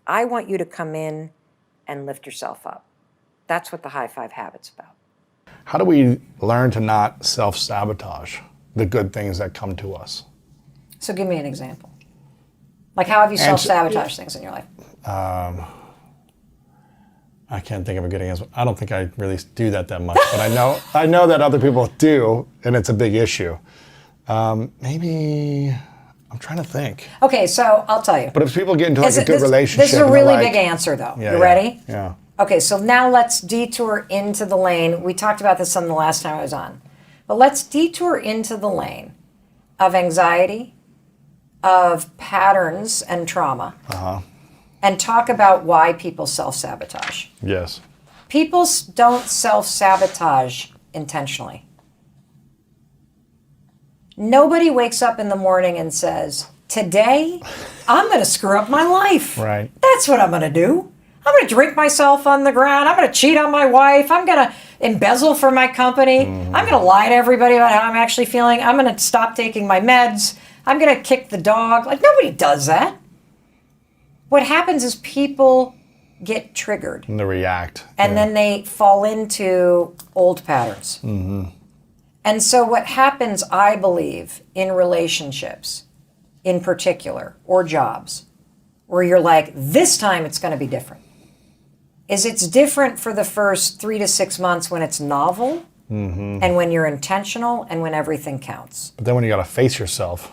I want you to come in and lift yourself up. That's what the high-five habit's about. How do we learn to not self-sabotage the good things that come to us? So give me an example. Like how have you self-sabotaged things in your life? I can't think of a good answer. I don't think I really do that much, but I know that other people do, and it's a big issue. Maybe I'm trying to think. Okay, so I'll tell you. But if people get into like a good relationship, this is a really big answer, though. Yeah, you ready? Yeah. Okay, so now let's detour into the lane. We talked about this on the last time I was on, but let's detour into the lane of anxiety, of patterns and trauma. And talk about why people self-sabotage. Yes. People don't self-sabotage intentionally. Nobody wakes up in the morning and says, today, I'm going to screw up my life. Right. That's what I'm going to do. I'm going to drink myself on the ground. I'm going to cheat on my wife. I'm going to embezzle from my company. I'm going to lie to everybody about how I'm actually feeling. I'm going to stop taking my meds. I'm going to kick the dog. Like, nobody does that. What happens is people get triggered. And they react. And then they fall into old patterns. And so what happens, I believe, in relationships in particular, or jobs, where you're like, this time it's going to be different, is it's different for the first 3 to 6 months when it's novel and when you're intentional and when everything counts. But then when you got to face yourself.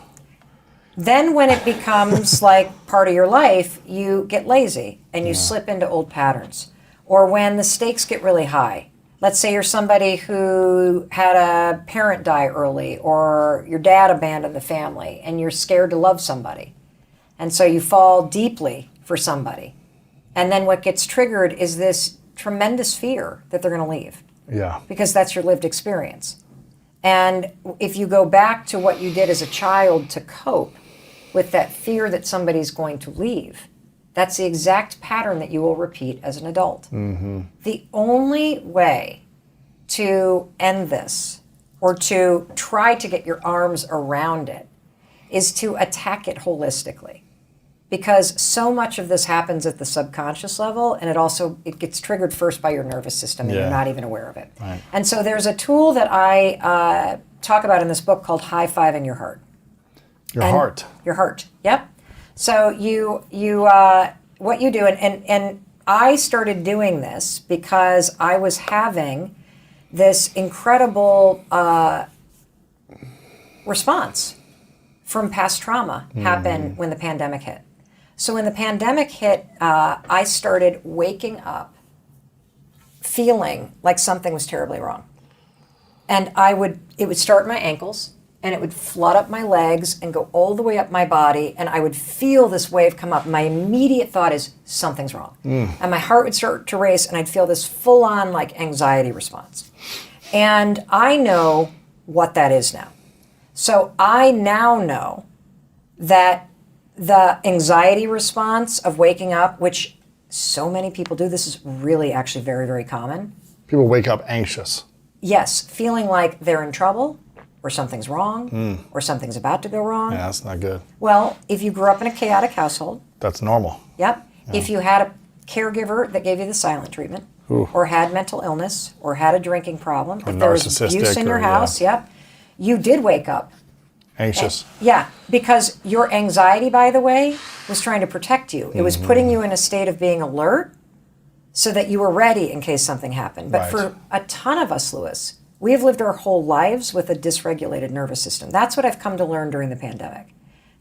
Then when it becomes like part of your life, you get lazy and you slip into old patterns. Or when the stakes get really high. Let's say you're somebody who had a parent die early or your dad abandoned the family and you're scared to love somebody. And so you fall deeply for somebody. And then what gets triggered is this tremendous fear that they're going to leave. Yeah. Because that's your lived experience. And if you go back to what you did as a child to cope with that fear that somebody's going to leave, that's the exact pattern that you will repeat as an adult. The only way to end this or to try to get your arms around it is to attack it holistically. Because so much of this happens at the subconscious level, and it gets triggered first by your nervous system, and you're not even aware of it. Right. And so there's a tool that I talk about in this book called high-fiving your heart. Your heart. Your heart, yep. So you what you do, and I started doing this because I was having this incredible response from past trauma happen when the pandemic hit. So when the pandemic hit, I started waking up feeling like something was terribly wrong. And it would start in my ankles, and it would flood up my legs and go all the way up my body, and I would feel this wave come up. My immediate thought is, something's wrong. And my heart would start to race, and I'd feel this full-on like anxiety response. And I know what that is now. So I now know that the anxiety response of waking up, which so many people do, this is really actually very, very common. People wake up anxious. Yes, feeling like they're in trouble, or something's wrong, or something's about to go wrong. Yeah, that's not good. Well, if you grew up in a chaotic household, That's normal. yep. If you had a caregiver that gave you the silent treatment, or had mental illness, or had a drinking problem, if there was abuse in your house, yep, you did wake up. Anxious. Yeah, because your anxiety, by the way, was trying to protect you. It was putting you in a state of being alert so that you were ready in case something happened. But Right. for a ton of us, Lewis, we have lived our whole lives with a dysregulated nervous system. That's what I've come to learn during the pandemic.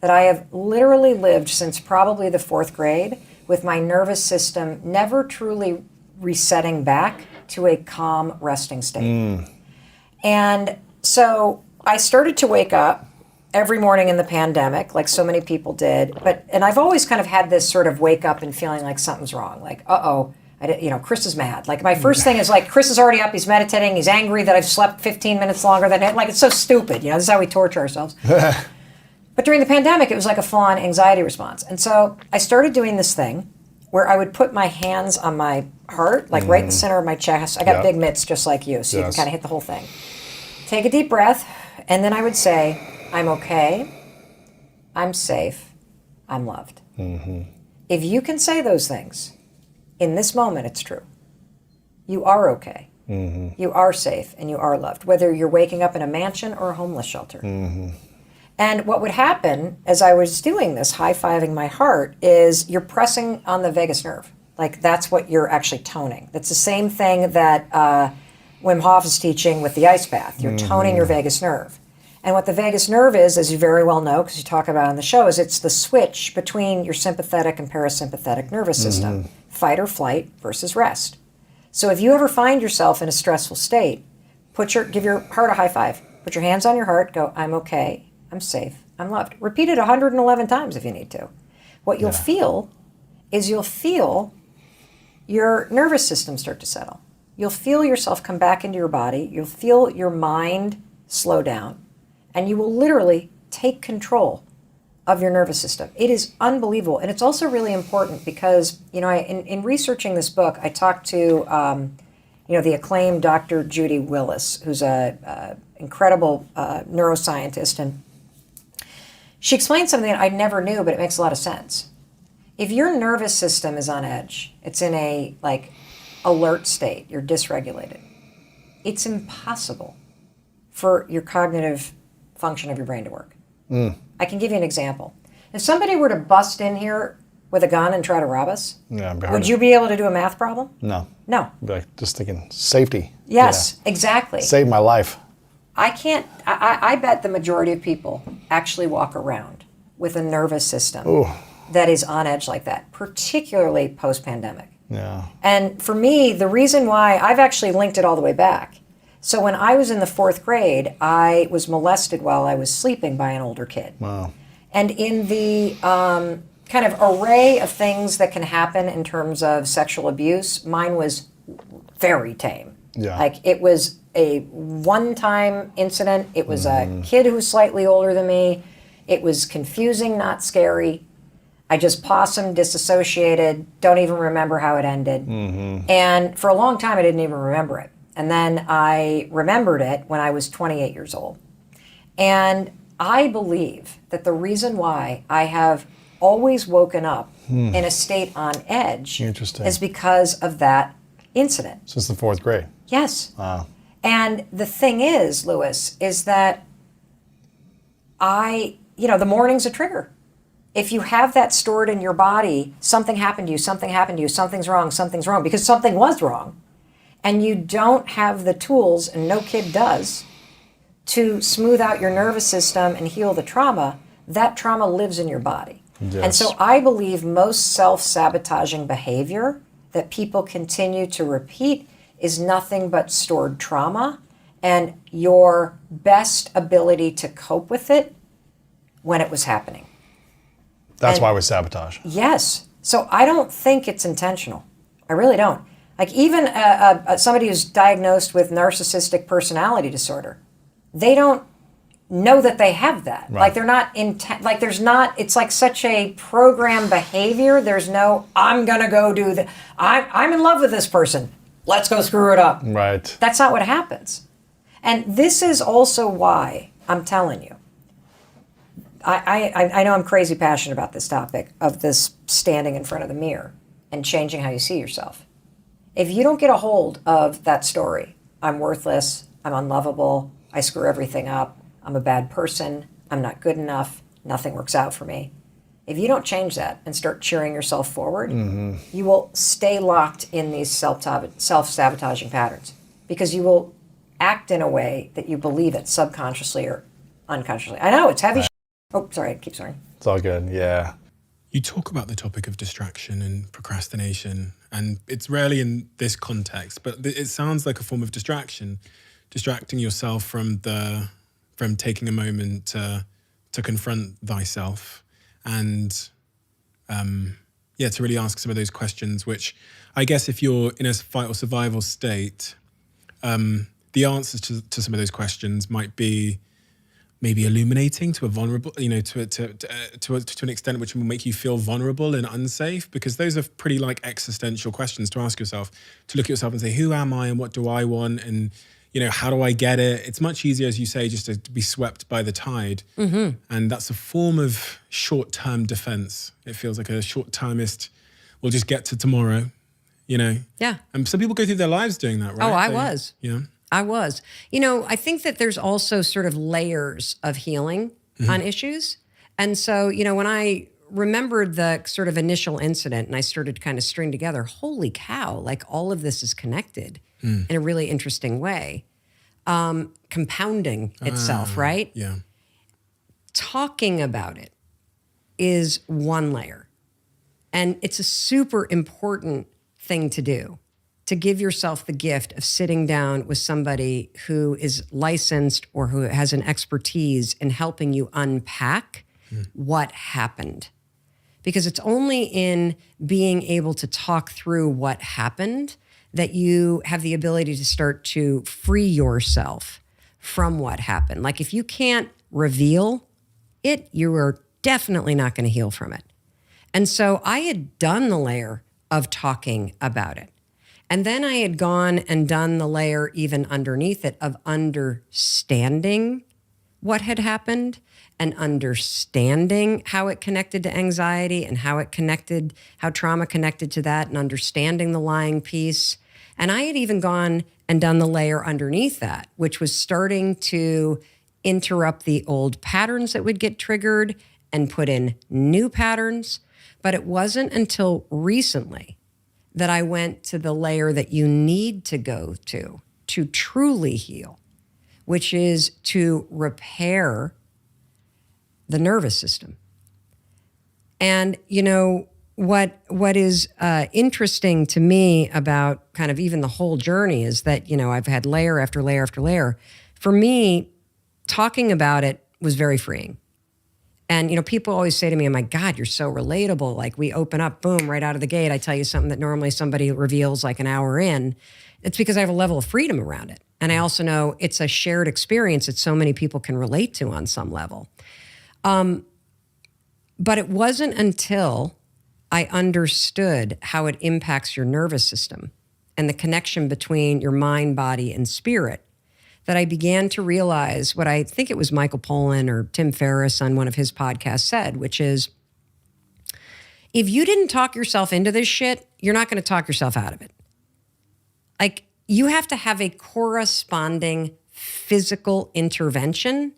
That I have literally lived since probably the 4th grade with my nervous system never truly resetting back to a calm, resting state. And so I started to wake up every morning in the pandemic, like so many people did. And I've always kind of had this sort of wake up and feeling like something's wrong. Like, Chris is mad. Like my first thing is like, Chris is already up, he's meditating, he's angry that I've slept 15 minutes longer than him. Like, it's so stupid. This is how we torture ourselves. But during the pandemic, it was like a full-on anxiety response. And so I started doing this thing where I would put my hands on my heart, like right in the center of my chest. I got big mitts just like you, so you can kind of hit the whole thing. Take a deep breath, and then I would say, I'm okay, I'm safe, I'm loved. If you can say those things, in this moment, it's true. You are okay. You are safe, and you are loved, whether you're waking up in a mansion or a homeless shelter. And what would happen as I was doing this, high-fiving my heart, is you're pressing on the vagus nerve. Like, that's what you're actually toning. That's the same thing that Wim Hof is teaching with the ice bath. You're toning your vagus nerve. And what the vagus nerve is, as you very well know, because you talk about it on the show, is it's the switch between your sympathetic and parasympathetic nervous system, fight or flight versus rest. So if you ever find yourself in a stressful state, give your heart a high five. Put your hands on your heart, go, I'm okay, I'm safe, I'm loved. Repeat it 111 times if you need to. What you'll feel is you'll feel your nervous system start to settle. You'll feel yourself come back into your body. You'll feel your mind slow down. And you will literally take control of your nervous system. It is unbelievable. And it's also really important because, in researching this book, I talked to, the acclaimed Dr. Judy Willis, who's a incredible neuroscientist. And she explained something that I never knew, but it makes a lot of sense. If your nervous system is on edge, it's in a alert state, you're dysregulated, it's impossible for your cognitive function of your brain to work. I can give you an example. If somebody were to bust in here with a gun and try to rob us, would you be able to do a math problem? No. No. I'd be like, just thinking safety. Yes, exactly. Save my life. I bet the majority of people actually walk around with a nervous system that is on edge like that, particularly post-pandemic. Yeah. And for me, the reason why I've actually linked it all the way back. So when I was in the 4th grade, I was molested while I was sleeping by an older kid. Wow. And in the kind of array of things that can happen in terms of sexual abuse, mine was very tame. Yeah. Like, it was a one-time incident. It was a kid who was slightly older than me. It was confusing, not scary. I just possumed, disassociated, don't even remember how it ended. And for a long time, I didn't even remember it. And then I remembered it when I was 28 years old. And I believe that the reason why I have always woken up in a state on edge is because of that incident. Since the 4th grade? Yes. Wow. And the thing is, Lewis, is that the morning's a trigger. If you have that stored in your body, something happened to you, something's wrong, because something was wrong, and you don't have the tools, and no kid does, to smooth out your nervous system and heal the trauma, that trauma lives in your body. Yes. And so I believe most self-sabotaging behavior that people continue to repeat is nothing but stored trauma and your best ability to cope with it when it was happening. That's And why we sabotage. yes. So I don't think it's intentional. I really don't. Like even somebody who's diagnosed with narcissistic personality disorder, they don't know that they have that. Right. Like they're not like there's not, it's like such a programmed behavior. There's no, I'm going to go do the, I'm in love with this person. Let's go screw it up. Right. That's not what happens. And this is also why I'm telling you, I know I'm crazy passionate about this topic of this standing in front of the mirror and changing how you see yourself. If you don't get a hold of that story, I'm worthless, I'm unlovable, I screw everything up, I'm a bad person, I'm not good enough, nothing works out for me. If you don't change that and start cheering yourself forward, you will stay locked in these self-sabotaging patterns because you will act in a way that you believe it subconsciously or unconsciously. I know, it's heavy. Oh, sorry, I keep sorry. It's all good. Yeah. You talk about the topic of distraction and procrastination, and it's rarely in this context, but it sounds like a form of distraction, distracting yourself from taking a moment to confront thyself and to really ask some of those questions, which I guess if you're in a fight or survival state, the answers to some of those questions might be maybe illuminating to a vulnerable, to an extent which will make you feel vulnerable and unsafe, because those are pretty like existential questions to ask yourself, to look at yourself and say, who am I and what do I want? And, how do I get it? It's much easier, as you say, just to be swept by the tide. Mm-hmm. And that's a form of short-term defense. It feels like a short-termist, we'll just get to tomorrow, Yeah. And some people go through their lives doing that, right? Oh, I was. Yeah. I was. I think that there's also sort of layers of healing on issues. And so, when I remembered the sort of initial incident and I started to kind of string together, holy cow, like all of this is connected in a really interesting way, compounding itself, right? Yeah. Talking about it is one layer. And it's a super important thing to do. To give yourself the gift of sitting down with somebody who is licensed or who has an expertise in helping you unpack what happened. Because it's only in being able to talk through what happened that you have the ability to start to free yourself from what happened. Like if you can't reveal it, you are definitely not going to heal from it. And so I had done the layer of talking about it. And then I had gone and done the layer even underneath it of understanding what had happened and understanding how it connected to anxiety and how trauma connected to that, and understanding the lying piece. And I had even gone and done the layer underneath that, which was starting to interrupt the old patterns that would get triggered and put in new patterns. But it wasn't until recently that I went to the layer that you need to go to truly heal, which is to repair the nervous system. And, what is interesting to me about kind of even the whole journey is that, I've had layer after layer after layer. For me, talking about it was very freeing. And, people always say to me, oh my God, you're so relatable. Like we open up, boom, right out of the gate. I tell you something that normally somebody reveals like an hour in. It's because I have a level of freedom around it. And I also know it's a shared experience that so many people can relate to on some level. But it wasn't until I understood how it impacts your nervous system and the connection between your mind, body, and spirit that I began to realize what I think it was Michael Pollan or Tim Ferriss on one of his podcasts said, which is, if you didn't talk yourself into this shit, you're not going to talk yourself out of it. Like, you have to have a corresponding physical intervention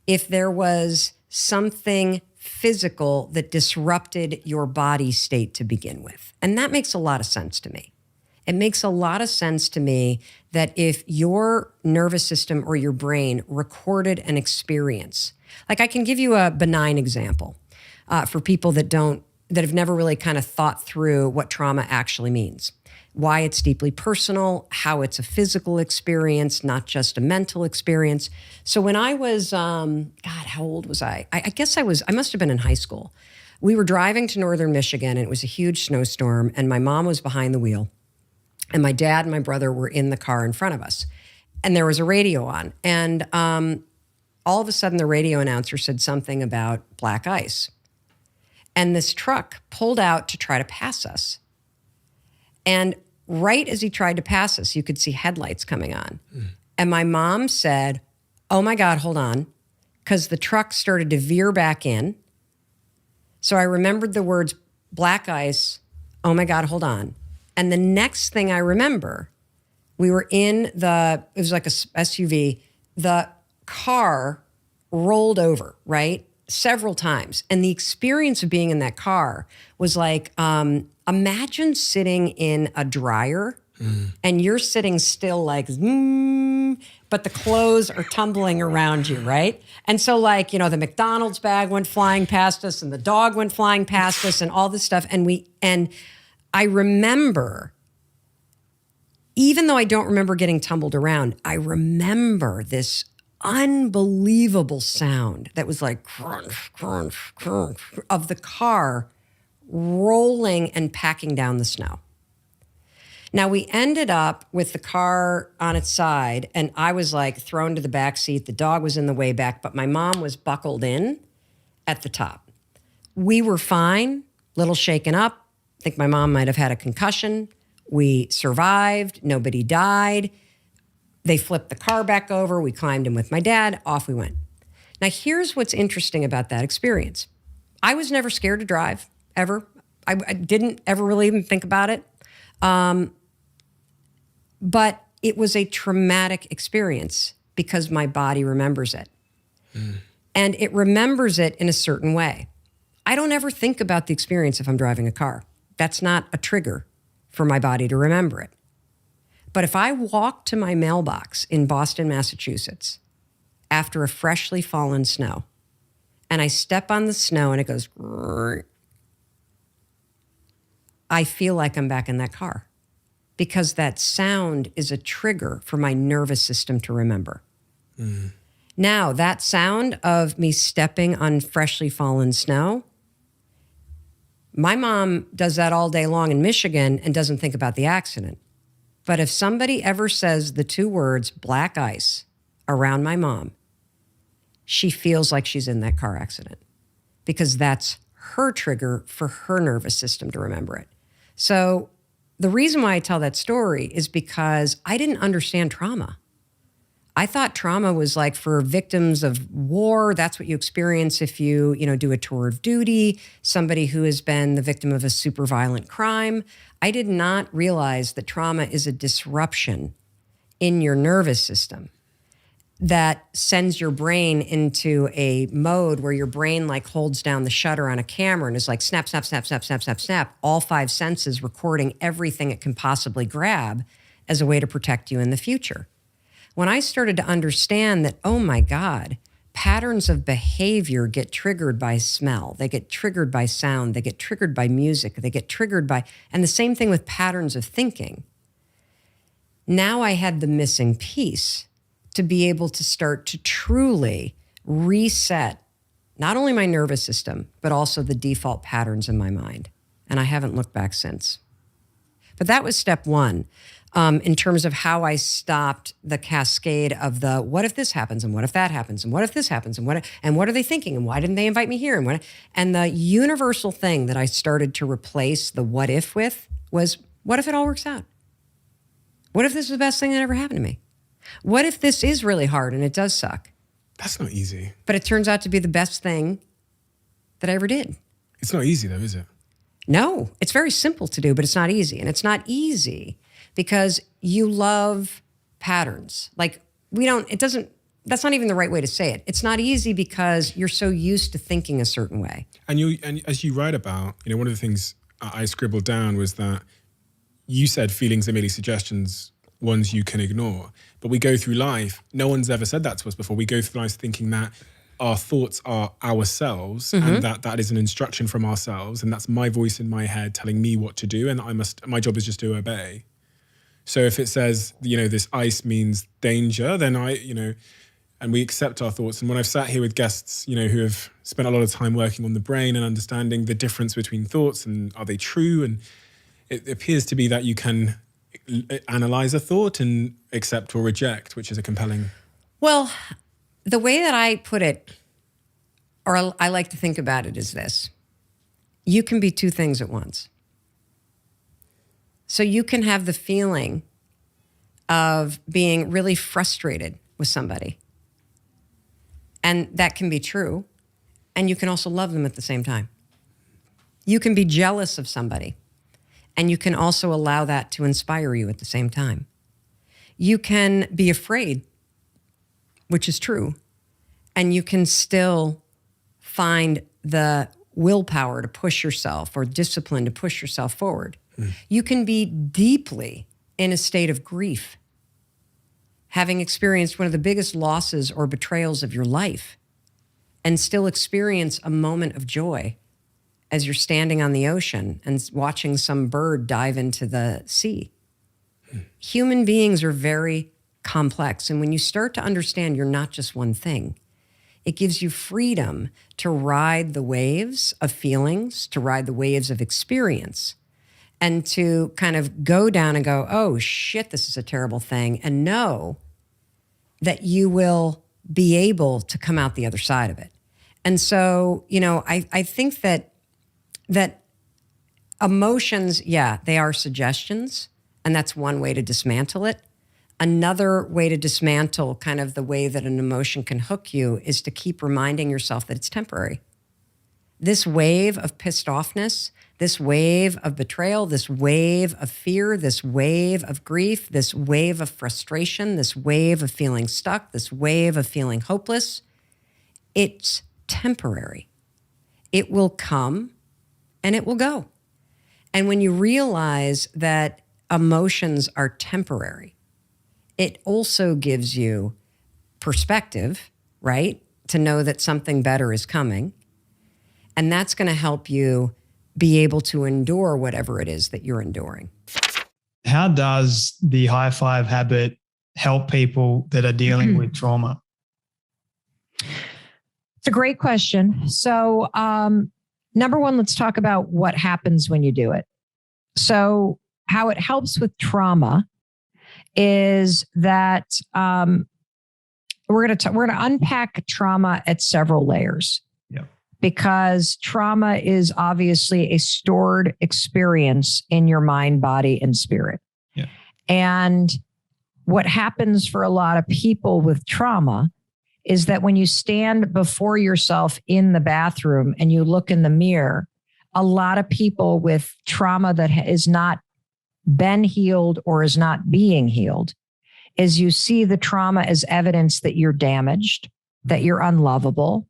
if there was something physical that disrupted your body state to begin with. And that makes a lot of sense to me. It makes a lot of sense to me that if your nervous system or your brain recorded an experience, like I can give you a benign example for people that have never really kind of thought through what trauma actually means. why it's deeply personal, how it's a physical experience, not just a mental experience. So when I was, God, how old was I? I guess I must have been in high school. We were driving to northern Michigan, and it was a huge snowstorm, and my mom was behind the wheel, and my dad and my brother were in the car in front of us. And there was a radio on, and all of a sudden the radio announcer said something about black ice. And this truck pulled out to try to pass us. And right as he tried to pass us, you could see headlights coming on. And my mom said, "Oh my God, hold on," because the truck started to veer back in. So I remembered the words black ice, "Oh my God, hold on." And the next thing I remember, we were in it was like a SUV, the car rolled over, right? Several times. And the experience of being in that car was like, imagine sitting in a dryer and you're sitting still like, but the clothes are tumbling around you, right? And so like, the McDonald's bag went flying past us and the dog went flying past us and all this stuff. And I remember, even though I don't remember getting tumbled around, I remember this unbelievable sound that was like crunch, crunch, crunch of the car rolling and packing down the snow. Now we ended up with the car on its side, and I was like thrown to the back seat. The dog was in the way back, but my mom was buckled in at the top. We were fine, little shaken up. I think my mom might have had a concussion. We survived. Nobody died. They flipped the car back over. We climbed in with my dad. Off we went. Now, here's what's interesting about that experience. I was never scared to drive, ever. I didn't ever really even think about it. But it was a traumatic experience because my body remembers it. And it remembers it in a certain way. I don't ever think about the experience if I'm driving a car. That's not a trigger for my body to remember it. But if I walk to my mailbox in Boston, Massachusetts, after a freshly fallen snow, and I step on the snow and it goes, I feel like I'm back in that car because that sound is a trigger for my nervous system to remember. Now, that sound of me stepping on freshly fallen snow, my mom does that all day long in Michigan and doesn't think about the accident. But if somebody ever says the two words black ice around my mom, she feels like she's in that car accident because that's her trigger for her nervous system to remember it. So the reason why I tell that story is because I didn't understand trauma. I thought trauma was like for victims of war. That's what you experience if you do a tour of duty, somebody who has been the victim of a super violent crime. I did not realize that trauma is a disruption in your nervous system that sends your brain into a mode where your brain like holds down the shutter on a camera and is like snap, snap, snap, snap, snap, snap, snap, all five senses recording everything it can possibly grab as a way to protect you in the future. When I started to understand that, oh my God, patterns of behavior get triggered by smell, they get triggered by sound, they get triggered by music, they get triggered by, and the same thing with patterns of thinking. Now I had the missing piece to be able to start to truly reset not only my nervous system, but also the default patterns in my mind. And I haven't looked back since. But that was step one. In terms of how I stopped the cascade of the what if this happens and what if that happens and what if this happens and what are they thinking and why didn't they invite me here and the universal thing that I started to replace the what if with was what if it all works out? What if this is the best thing that ever happened to me? What if this is really hard and it does suck? That's not easy. But it turns out to be the best thing that I ever did. It's not easy though, is it? No, it's very simple to do, but it's not easy. And it's not easy because you love patterns. Like that's not even the right way to say it. It's not easy because you're so used to thinking a certain way. And as you write about, one of the things I scribbled down was that you said feelings are merely suggestions, ones you can ignore. But we go through life, no one's ever said that to us before. We go through life thinking that our thoughts are ourselves, and that is an instruction from ourselves, and that's my voice in my head telling me what to do, and my job is just to obey. So if it says, this ice means danger, then and we accept our thoughts. And when I've sat here with guests, who have spent a lot of time working on the brain and understanding the difference between thoughts and are they true, and it appears to be that you can analyze a thought and accept or reject, which is a compelling. Well, the way that I put it, or I like to think about it, is this. You can be two things at once. So you can have the feeling of being really frustrated with somebody. And that can be true. And you can also love them at the same time. You can be jealous of somebody. And you can also allow that to inspire you at the same time. You can be afraid, which is true. And you can still find the willpower to push yourself or discipline to push yourself forward. You can be deeply in a state of grief, having experienced one of the biggest losses or betrayals of your life, and still experience a moment of joy as you're standing on the ocean and watching some bird dive into the sea. Human beings are very complex. And when you start to understand you're not just one thing, it gives you freedom to ride the waves of feelings, to ride the waves of experience, and to kind of go down and go, oh shit, this is a terrible thing, and know that you will be able to come out the other side of it. And so, I think that emotions, they are suggestions, and that's one way to dismantle it. Another way to dismantle kind of the way that an emotion can hook you is to keep reminding yourself that it's temporary. This wave of pissed offness, this wave of betrayal, this wave of fear, this wave of grief, this wave of frustration, this wave of feeling stuck, this wave of feeling hopeless, it's temporary. It will come and it will go. And when you realize that emotions are temporary, it also gives you perspective, right? To know that something better is coming. And that's going to help you be able to endure whatever it is that you're enduring. How does the high five habit help people that are dealing with trauma? It's a great question. So, number one, let's talk about what happens when you do it. So how it helps with trauma is that we're going to unpack trauma at several layers. Yep. Because trauma is obviously a stored experience in your mind, body, and spirit. Yeah. And what happens for a lot of people with trauma is that when you stand before yourself in the bathroom and you look in the mirror, a lot of people with trauma that is not been healed or is not being healed is you see the trauma as evidence that you're damaged, that you're unlovable,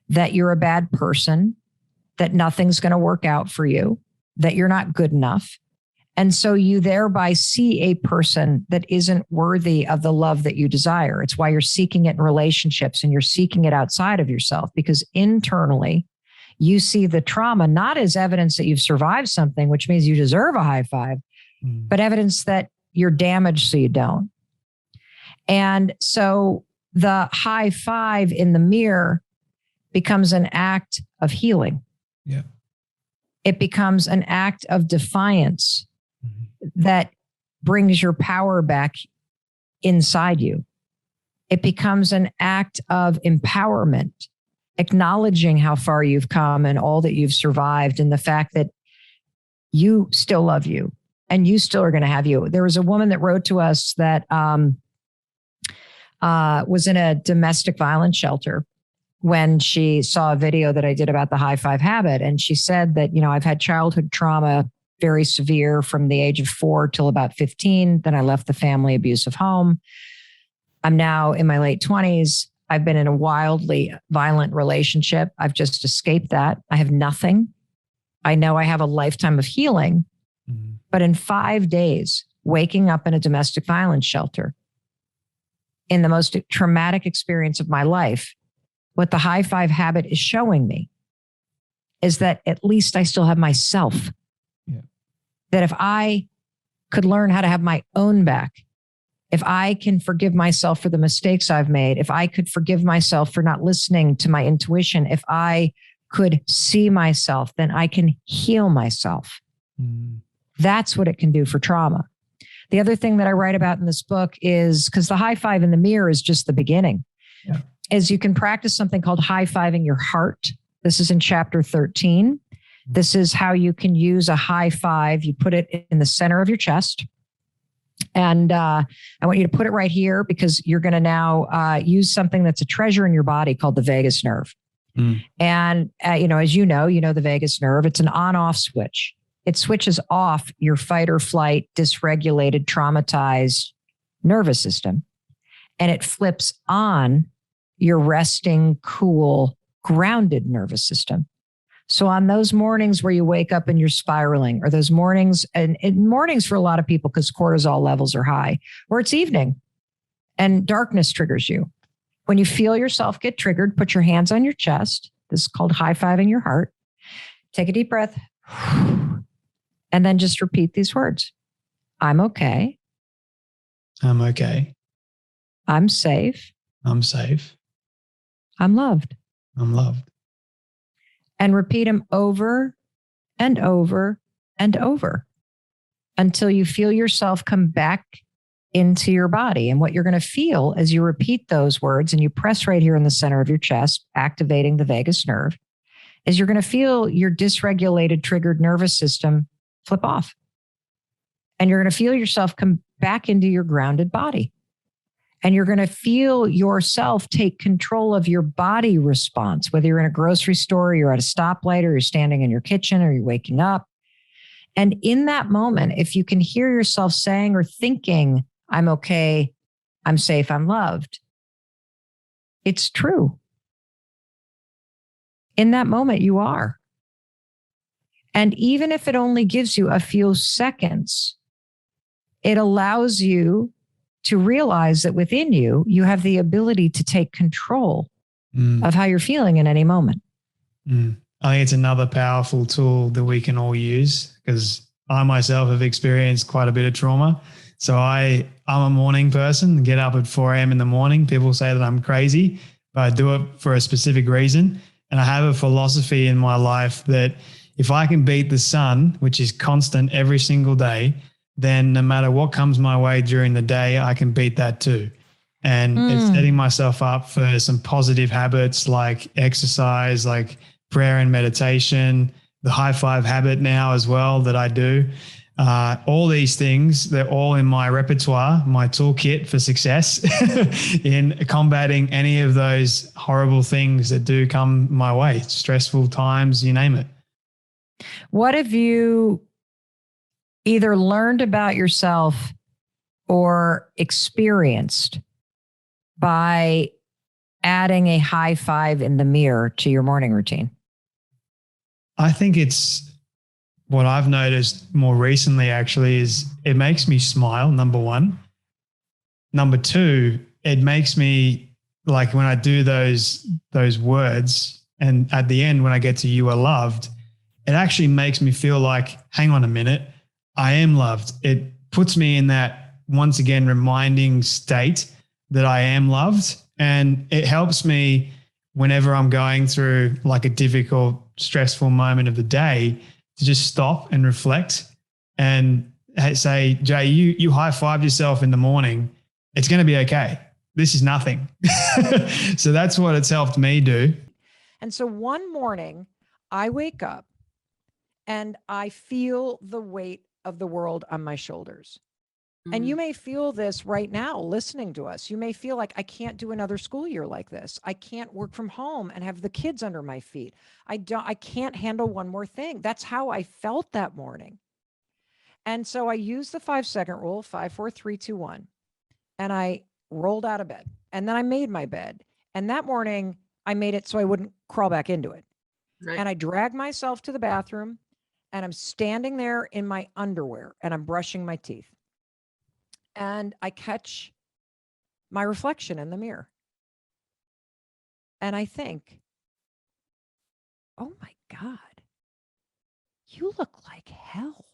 that you're a bad person, that nothing's going to work out for you, that you're not good enough. And so you thereby see a person that isn't worthy of the love that you desire. It's why you're seeking it in relationships and you're seeking it outside of yourself, because internally you see the trauma not as evidence that you've survived something, which means you deserve a high five, but evidence that you're damaged so you don't. And so the high five in the mirror becomes an act of healing. Yeah. It becomes an act of defiance that brings your power back inside you. It becomes an act of empowerment, acknowledging how far you've come and all that you've survived and the fact that you still love you and you still are going to have you. There was a woman that wrote to us that was in a domestic violence shelter when she saw a video that I did about the high five habit. And she said that, I've had childhood trauma, very severe, from the age of 4 till about 15. Then I left the family abusive home. I'm now in my late 20s. I've been in a wildly violent relationship. I've just escaped that. I have nothing. I know I have a lifetime of healing, but in 5 days, waking up in a domestic violence shelter, in the most traumatic experience of my life, what the high five habit is showing me is that at least I still have myself. Yeah. That if I could learn how to have my own back, if I can forgive myself for the mistakes I've made, if I could forgive myself for not listening to my intuition, if I could see myself, then I can heal myself. That's what it can do for trauma. The other thing that I write about in this book is, because the high five in the mirror is just the beginning, is you can practice something called high fiving your heart. This is in chapter 13. This is how you can use a high five. You put it in the center of your chest. And I want you to put it right here, because you're going to now use something that's a treasure in your body called the vagus nerve. And, as you know the vagus nerve, it's an on-off switch. It switches off your fight or flight, dysregulated, traumatized nervous system. And it flips on your resting, cool, grounded nervous system. So on those mornings where you wake up and you're spiraling, or those mornings, and mornings for a lot of people because cortisol levels are high, or it's evening and darkness triggers you. When you feel yourself get triggered, put your hands on your chest. This is called high-fiving your heart. Take a deep breath. And then just repeat these words. I'm okay. I'm okay. I'm safe. I'm safe. I'm loved. I'm loved. And repeat them over and over and over until you feel yourself come back into your body. And what you're going to feel as you repeat those words and you press right here in the center of your chest, activating the vagus nerve, is you're going to feel your dysregulated, triggered nervous system flip off. And you're going to feel yourself come back into your grounded body. And you're going to feel yourself take control of your body response, whether you're in a grocery store, you're at a stoplight, or you're standing in your kitchen, or you're waking up. And in that moment, if you can hear yourself saying or thinking, I'm okay, I'm safe, I'm loved, it's true. In that moment, you are. And even if it only gives you a few seconds, it allows you to realize that within you, you have the ability to take control of how you're feeling in any moment. I think it's another powerful tool that we can all use, because I myself have experienced quite a bit of trauma. So I'm a morning person, get up at 4 a.m. in the morning. People say that I'm crazy, but I do it for a specific reason. And I have a philosophy in my life that if I can beat the sun, which is constant every single day, then no matter what comes my way during the day, I can beat that too. And it's setting myself up for some positive habits like exercise, like prayer and meditation, the high five habit now as well that I do. All these things, they're all in my repertoire, my toolkit for success in combating any of those horrible things that do come my way, stressful times, you name it. What have you either learned about yourself or experienced by adding a high five in the mirror to your morning routine? I think it's what I've noticed more recently actually is it makes me smile, number one. Number two, it makes me, like when I do those words, and at the end when I get to you are loved, it actually makes me feel like, hang on a minute, I am loved. It puts me in that, once again, reminding state that I am loved. And it helps me whenever I'm going through like a difficult, stressful moment of the day to just stop and reflect and say, Jay, you high-fived yourself in the morning. It's going to be okay. This is nothing. So that's what it's helped me do. And so one morning I wake up and I feel the weight of the world on my shoulders. And you may feel this right now listening to us. You may feel like, I can't do another school year like this. I can't work from home and have the kids under my feet. I can't handle one more thing. That's how I felt that morning. And so I used the 5-second rule, 5, 4, 3, 2, 1. And I rolled out of bed. And then I made my bed. And that morning I made it so I wouldn't crawl back into it. Right. And I dragged myself to the bathroom and I'm standing there in my underwear and I'm brushing my teeth. And I catch my reflection in the mirror. And I think, oh my God, you look like hell.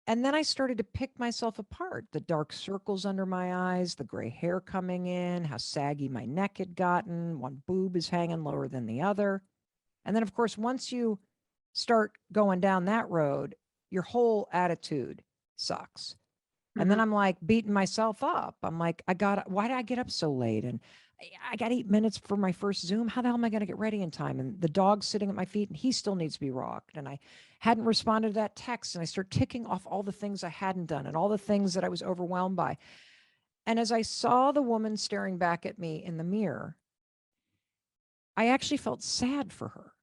And then I started to pick myself apart. The dark circles under my eyes, the gray hair coming in, how saggy my neck had gotten. One boob is hanging lower than the other. And then, of course, once you start going down that road, your whole attitude sucks. And then I'm like beating myself up. I'm like, why did I get up so late? And I got 8 minutes for my first Zoom. How the hell am I going to get ready in time? And the dog's sitting at my feet and he still needs to be rocked. And I hadn't responded to that text. And I start ticking off all the things I hadn't done and all the things that I was overwhelmed by. And as I saw the woman staring back at me in the mirror, I actually felt sad for her.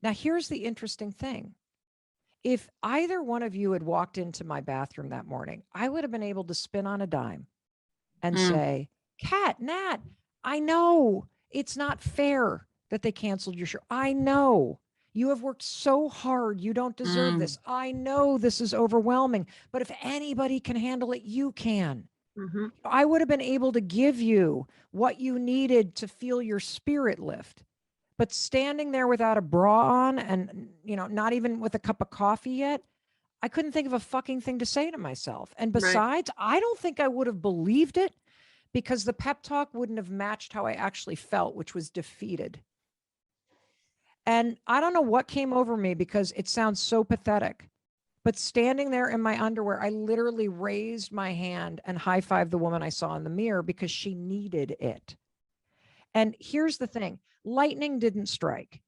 Now, here's the interesting thing. If either one of you had walked into my bathroom that morning, I would have been able to spin on a dime and say, Kat, Nat, I know it's not fair that they canceled your show. I know you have worked so hard. You don't deserve this. I know this is overwhelming, but if anybody can handle it, you can. I would have been able to give you what you needed to feel your spirit lift. But standing there without a bra on and, not even with a cup of coffee yet, I couldn't think of a fucking thing to say to myself. And besides, I don't think I would have believed it because the pep talk wouldn't have matched how I actually felt, which was defeated. And I don't know what came over me because it sounds so pathetic. But standing there in my underwear, I literally raised my hand and high-fived the woman I saw in the mirror because she needed it. And here's the thing. Lightning didn't strike.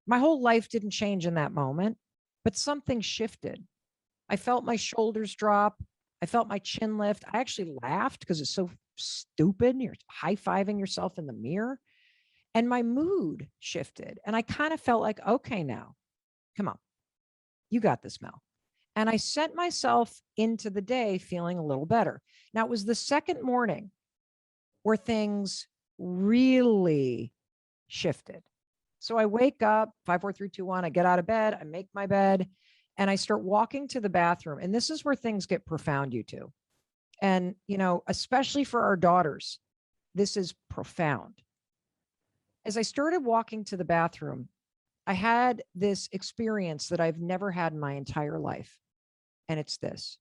My whole life didn't change in that moment, but something shifted. I felt my shoulders drop. I felt my chin lift. I actually laughed because it's so stupid. You're high-fiving yourself in the mirror. And my mood shifted. And I kind of felt like, okay, now, come on. You got this, Mel. And I sent myself into the day feeling a little better. Now, it was the second morning where things really shifted. So I wake up, 5, 4, 3, 2, 1. I get out of bed, I make my bed, and I start walking to the bathroom. And this is where things get profound, you two. And, especially for our daughters, this is profound. As I started walking to the bathroom, I had this experience that I've never had in my entire life. And it's this.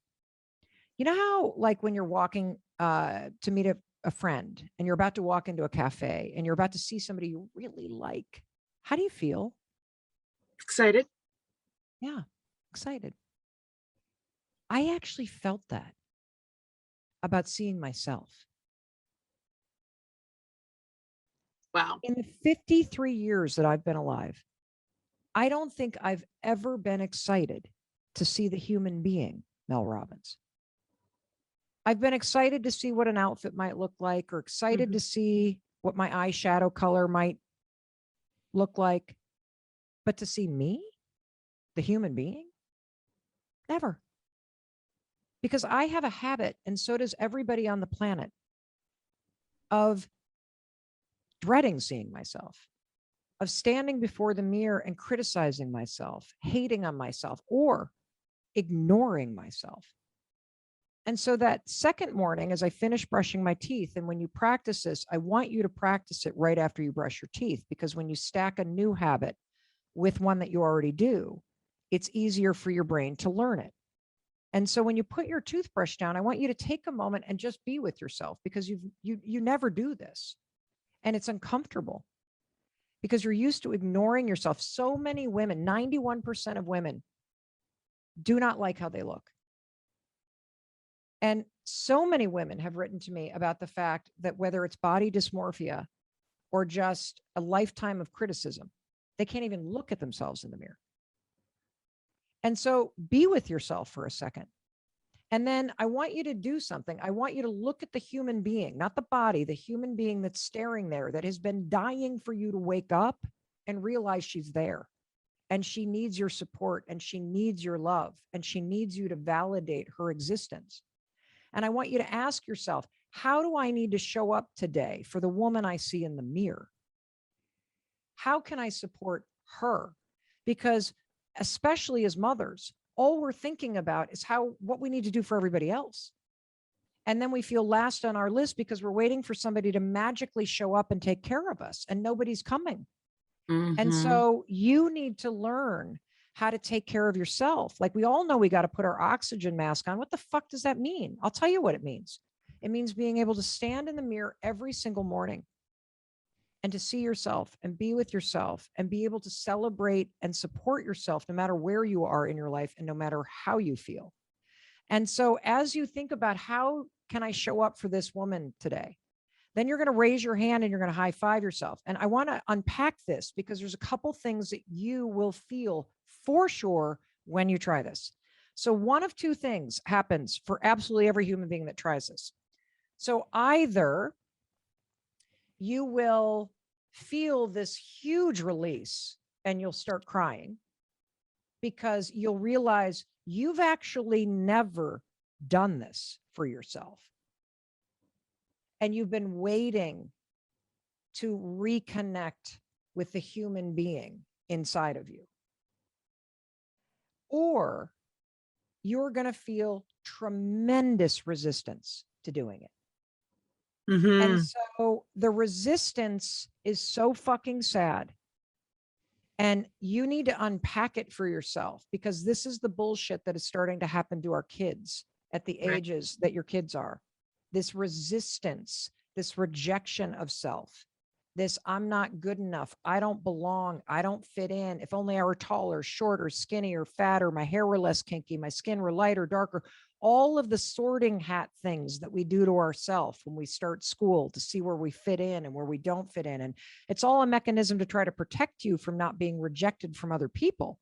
You know how, like, when you're walking to meet a friend and you're about to walk into a cafe and you're about to see somebody you really like, how do you feel? Excited. Yeah, excited. I actually felt that about seeing myself. Wow. In the 53 years that I've been alive, I don't think I've ever been excited to see the human being, Mel Robbins. I've been excited to see what an outfit might look like, or excited to see what my eyeshadow color might look like. But to see me, the human being, never. Because I have a habit, and so does everybody on the planet, of dreading seeing myself, of standing before the mirror and criticizing myself, hating on myself, or ignoring myself. And so that second morning, as I finished brushing my teeth, and when you practice this, I want you to practice it right after you brush your teeth, because when you stack a new habit with one that you already do, it's easier for your brain to learn it. And so when you put your toothbrush down, I want you to take a moment and just be with yourself, because you never do this. And it's uncomfortable because you're used to ignoring yourself. So many women, 91% of women, do not like how they look. And so many women have written to me about the fact that whether it's body dysmorphia or just a lifetime of criticism, they can't even look at themselves in the mirror. And so be with yourself for a second. And then I want you to do something. I want you to look at the human being, not the body, the human being that's staring there, that has been dying for you to wake up and realize she's there. And she needs your support, and she needs your love, and she needs you to validate her existence. And I want you to ask yourself, how do I need to show up today for the woman I see in the mirror? How can I support her? Because especially as mothers, all we're thinking about is what we need to do for everybody else. And then we feel last on our list because we're waiting for somebody to magically show up and take care of us, and nobody's coming. And so you need to learn how to take care of yourself. Like, we all know we got to put our oxygen mask on. What the fuck does that mean? I'll tell you what it means. It means being able to stand in the mirror every single morning and to see yourself and be with yourself and be able to celebrate and support yourself no matter where you are in your life and no matter how you feel. And so as you think about, how can I show up for this woman today? Then you're going to raise your hand and you're going to high five yourself. And I want to unpack this because there's a couple things that you will feel for sure when you try this. So one of two things happens for absolutely every human being that tries this. So either you will feel this huge release and you'll start crying because you'll realize you've actually never done this for yourself. And you've been waiting to reconnect with the human being inside of you. Or you're going to feel tremendous resistance to doing it. And so the resistance is so fucking sad. And you need to unpack it for yourself, because this is the bullshit that is starting to happen to our kids at the ages that your kids are. This resistance, this rejection of self, this I'm not good enough, I don't belong, I don't fit in. If only I were taller, shorter, skinnier, fatter, my hair were less kinky, my skin were lighter, darker. All of the sorting hat things that we do to ourselves when we start school to see where we fit in and where we don't fit in. And it's all a mechanism to try to protect you from not being rejected from other people.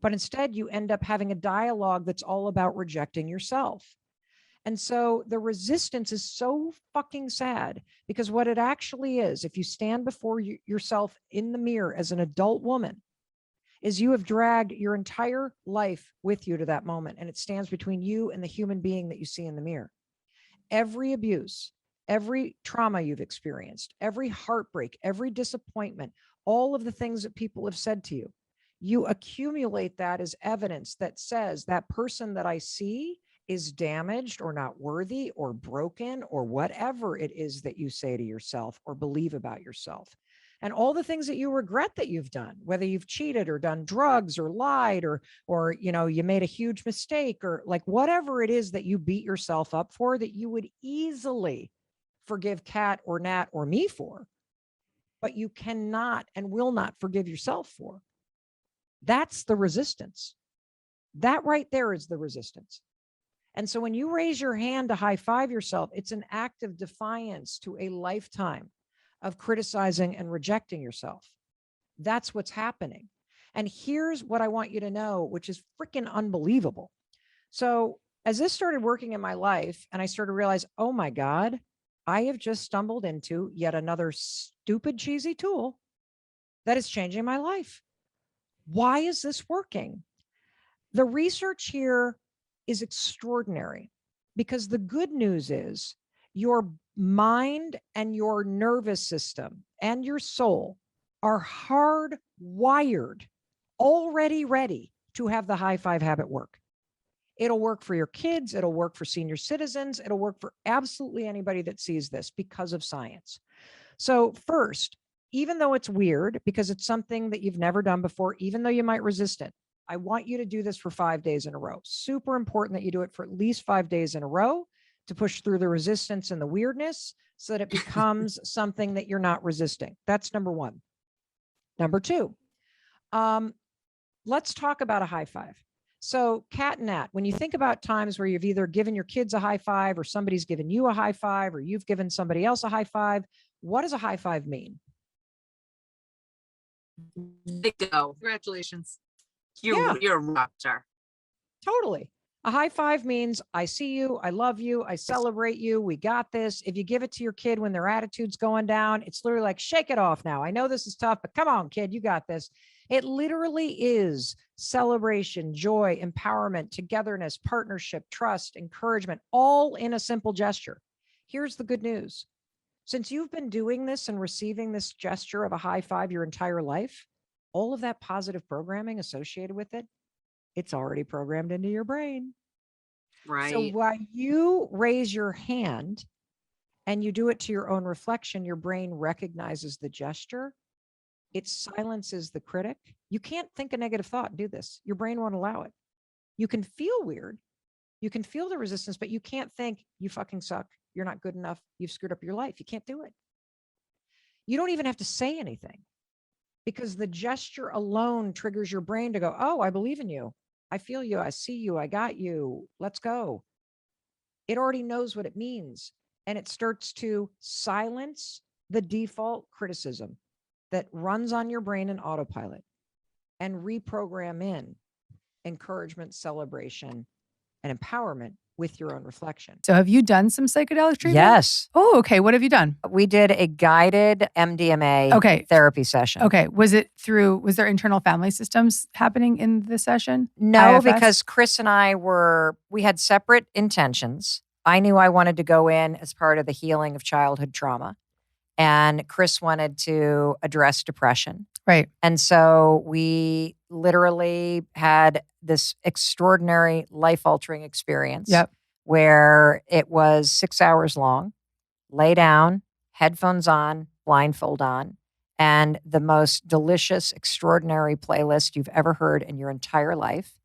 But instead, you end up having a dialogue that's all about rejecting yourself. And so the resistance is so fucking sad, because what it actually is, if you stand before yourself in the mirror as an adult woman, is you have dragged your entire life with you to that moment. And it stands between you and the human being that you see in the mirror. Every abuse, every trauma you've experienced, every heartbreak, every disappointment, all of the things that people have said to you, you accumulate that as evidence that says that person that I see is damaged or not worthy or broken or whatever it is that you say to yourself or believe about yourself. And all the things that you regret that you've done, whether you've cheated or done drugs or lied or you know, you made a huge mistake, or like whatever it is that you beat yourself up for, that you would easily forgive Kat or Nat or me for, but you cannot and will not forgive yourself for. That's the resistance. That right there is the resistance. And so when you raise your hand to high five yourself, it's an act of defiance to a lifetime of criticizing and rejecting yourself. That's what's happening. And here's what I want you to know, which is freaking unbelievable. So as this started working in my life and I started to realize, oh my God, I have just stumbled into yet another stupid, cheesy tool that is changing my life. Why is this working? The research here is extraordinary, because the good news is your mind and your nervous system and your soul are hardwired, already ready to have the high five habit work. It'll work for your kids. It'll work for senior citizens. It'll work for absolutely anybody that sees this because of science. So first, even though it's weird, because it's something that you've never done before, even though you might resist it, I want you to do this for 5 days in a row. Super important that you do it for at least 5 days in a row to push through the resistance and the weirdness so that it becomes something that you're not resisting. That's number one. Number two, let's talk about a high five. So Kat and Nat, when you think about times where you've either given your kids a high five or somebody's given you a high five or you've given somebody else a high five, what does a high five mean? They go. Congratulations. You're a rock star. Totally. A high five means I see you, I love you, I celebrate you, we got this. If you give it to your kid when their attitude's going down, it's literally like, shake it off now. I know this is tough, but come on, kid, you got this. It literally is celebration, joy, empowerment, togetherness, partnership, trust, encouragement, all in a simple gesture. Here's the good news. Since you've been doing this and receiving this gesture of a high five your entire life, all of that positive programming associated with it, it's already programmed into your brain. Right. So while you raise your hand and you do it to your own reflection, your brain recognizes the gesture. It silences the critic. You can't think a negative thought and do this. Your brain won't allow it. You can feel weird. You can feel the resistance, but you can't think, you fucking suck. You're not good enough. You've screwed up your life. You can't do it. You don't even have to say anything because the gesture alone triggers your brain to go, oh, I believe in you. I feel you. I see you. I got you. Let's go. It already knows what it means. And it starts to silence the default criticism that runs on your brain in autopilot and reprogram in encouragement, celebration, and empowerment with your own reflection. So have you done some psychedelic treatment? Yes. Oh, okay. What have you done? We did a guided MDMA therapy session. Okay. Was there internal family systems happening in the session? No, IFS? because Chris and I we had separate intentions. I knew I wanted to go in as part of the healing of childhood trauma. And Chris wanted to address depression. Right. And so we literally had this extraordinary life-altering experience where it was 6 hours long, lay down, headphones on, blindfold on, and the most delicious, extraordinary playlist you've ever heard in your entire life.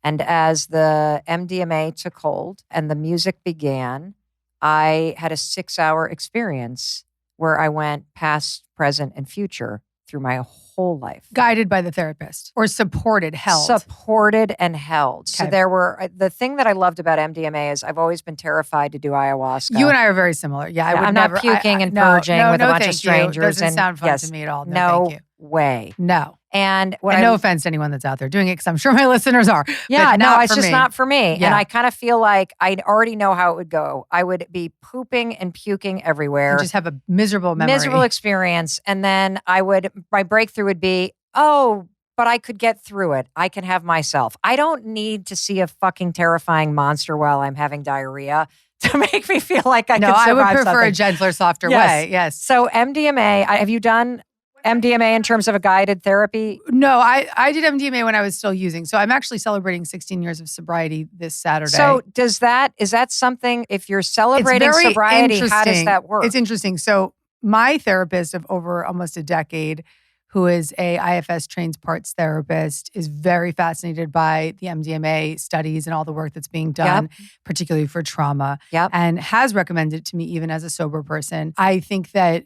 And as the MDMA took hold and the music began, I had a 6-hour experience where I went past, present, and future through my whole life. Guided by the therapist or supported, held? Supported and held. So Okay. there were, the thing that I loved about MDMA is I've always been terrified to do ayahuasca. You and I are very similar. Yeah, I would I'm never. not puking and no, purging no, with no, a bunch of thank you. strangers. Doesn't and sound fun yes, to me at all. No, no thank you. way. No. And what And no offense to anyone that's out there doing it, because I'm sure my listeners are. Yeah, but no, not it's for just me. not for me. Yeah. And I kind of feel like I already know how it would go. I would be pooping and puking everywhere. And just have a miserable memory. Miserable experience. And then my breakthrough would be, oh, but I could get through it. I can have myself. I don't need to see a fucking terrifying monster while I'm having diarrhea to make me feel like I can survive I would prefer something. a gentler, softer Yes. way. Yes. So MDMA, have you done MDMA in terms of a guided therapy? No, I did MDMA when I was still using. So I'm actually celebrating 16 years of sobriety this Saturday. So is that something, if you're celebrating It's very sobriety, how does interesting. that work? It's interesting. So my therapist of over almost a decade, who is a IFS trained parts therapist, is very fascinated by the MDMA studies and all the work that's being done, particularly for trauma, and has recommended it to me even as a sober person. I think that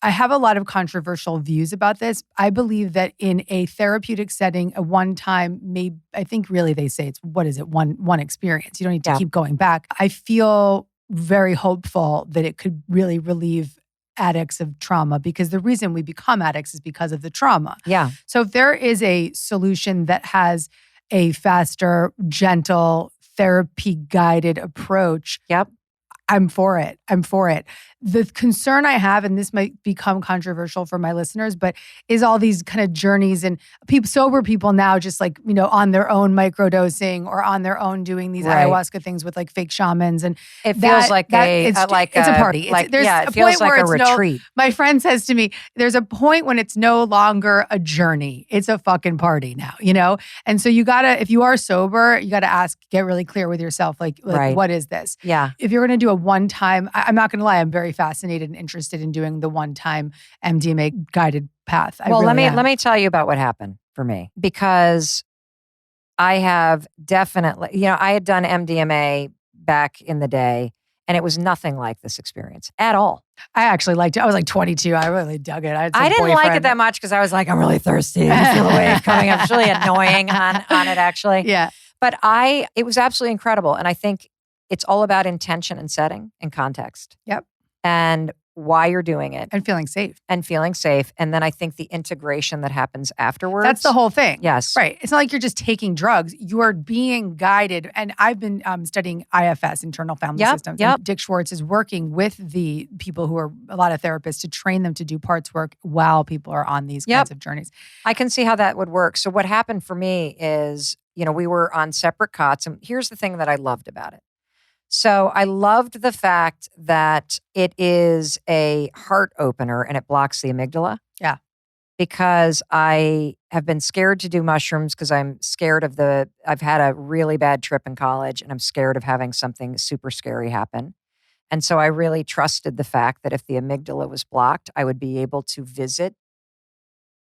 I have a lot of controversial views about this. I believe that in a therapeutic setting, a one-time, I think really they say it's, one experience. You don't need to keep going back. I feel very hopeful that it could really relieve addicts of trauma, because the reason we become addicts is because of the trauma. Yeah. So if there is a solution that has a faster, gentle, therapy-guided approach, I'm for it. The concern I have, and this might become controversial for my listeners, but is all these kind of journeys and sober people now just like, on their own microdosing or on their own doing these ayahuasca things with like fake shamans. And it feels it's a party. It feels like a retreat. My friend says to me, there's a point when it's no longer a journey. It's a fucking party now, And so if you are sober, you gotta get really clear with yourself, like what is this? Yeah. If you're gonna do a one-time, I'm not gonna lie, I'm very fascinated and interested in doing the one-time MDMA guided path. Let me tell you about what happened for me, because I have definitely, I had done MDMA back in the day, and it was nothing like this experience at all. I actually liked it. I was like 22. I really dug it. I didn't like it that much because I was like, I'm really thirsty. I feel the wave coming up. It's really annoying on it, actually. Yeah. But it was absolutely incredible. And I think it's all about intention and setting and context. Yep. And why you're doing it. And feeling safe. And then I think the integration that happens afterwards. That's the whole thing. Yes. Right. It's not like you're just taking drugs. You are being guided. And I've been studying IFS, internal family systems. And Dick Schwartz is working with the people who are a lot of therapists to train them to do parts work while people are on these kinds of journeys. I can see how that would work. So what happened for me is, we were on separate cots. And here's the thing that I loved about it. So I loved the fact that it is a heart opener and it blocks the amygdala. Yeah. Because I have been scared to do mushrooms because I'm scared of I've had a really bad trip in college and I'm scared of having something super scary happen. And so I really trusted the fact that if the amygdala was blocked, I would be able to visit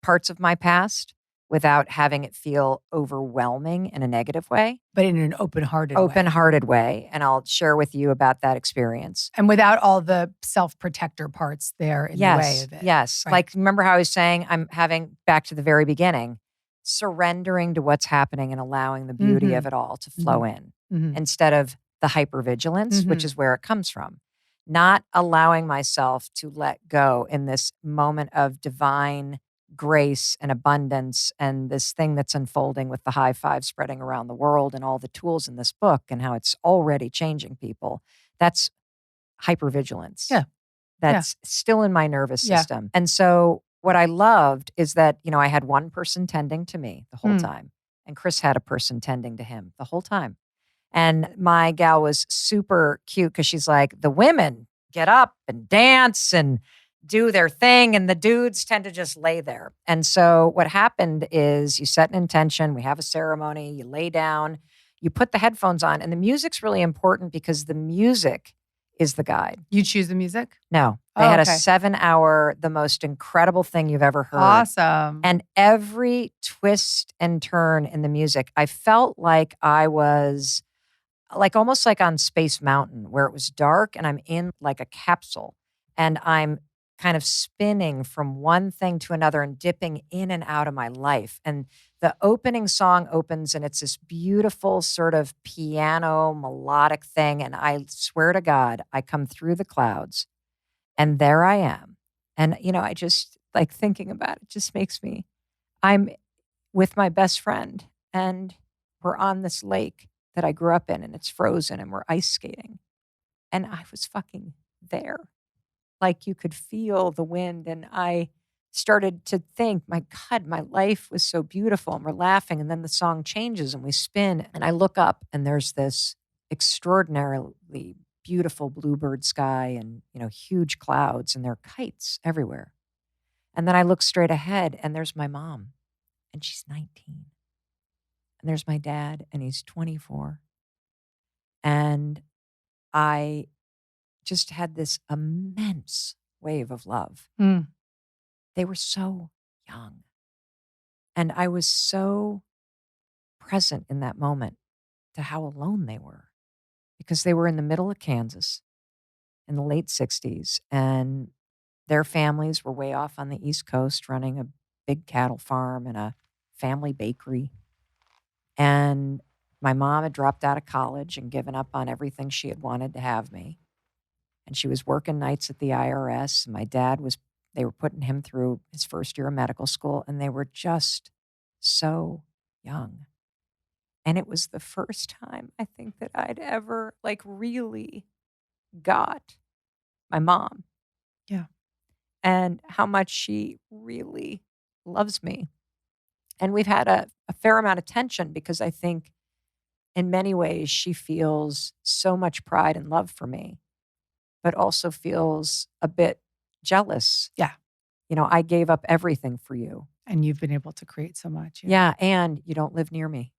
parts of my past without having it feel overwhelming in a negative way. But in an open-hearted way. Open-hearted way. And I'll share with you about that experience. And without all the self-protector parts there in the way of it. Yes. Right. Like, remember how I was saying I'm having, back to the very beginning, surrendering to what's happening and allowing the beauty of it all to flow in instead of the hypervigilance, which is where it comes from. Not allowing myself to let go in this moment of divine grace and abundance and this thing that's unfolding with the high five spreading around the world and all the tools in this book and how it's already changing people. That's hypervigilance. Yeah. That's still in my nervous system. And so what I loved is that, I had one person tending to me the whole time, and Chris had a person tending to him the whole time. And my gal was super cute because she's like, the women get up and dance and do their thing, and the dudes tend to just lay there. And so what happened is you set an intention, we have a ceremony, you lay down, you put the headphones on, and the music's really important because the music is the guide. You choose the music? No. They had a 7-hour, the most incredible thing you've ever heard. Awesome. And every twist and turn in the music, I felt like I was almost like on Space Mountain, where it was dark and I'm in like a capsule and I'm kind of spinning from one thing to another and dipping in and out of my life. And the opening song opens and it's this beautiful sort of piano melodic thing. And I swear to God, I come through the clouds and there I am. And, I just like thinking about it just makes me, I'm with my best friend and we're on this lake that I grew up in and it's frozen and we're ice skating. And I was fucking there. Like you could feel the wind. And I started to think, my God, my life was so beautiful. And we're laughing. And then the song changes and we spin. And I look up and there's this extraordinarily beautiful bluebird sky and, huge clouds and there are kites everywhere. And then I look straight ahead and there's my mom and she's 19. And there's my dad and he's 24. And I just had this immense wave of love. They were so young. And I was so present in that moment to how alone they were because they were in the middle of Kansas in the late 60s and their families were way off on the East Coast running a big cattle farm and a family bakery. And my mom had dropped out of college and given up on everything she had wanted to have me. And she was working nights at the IRS. And my dad they were putting him through his first year of medical school and they were just so young. And it was the first time I think that I'd ever really got my mom. Yeah. And how much she really loves me. And we've had a fair amount of tension because I think in many ways she feels so much pride and love for me, but also feels a bit jealous. Yeah. I gave up everything for you. And you've been able to create so much. Yeah. And you don't live near me.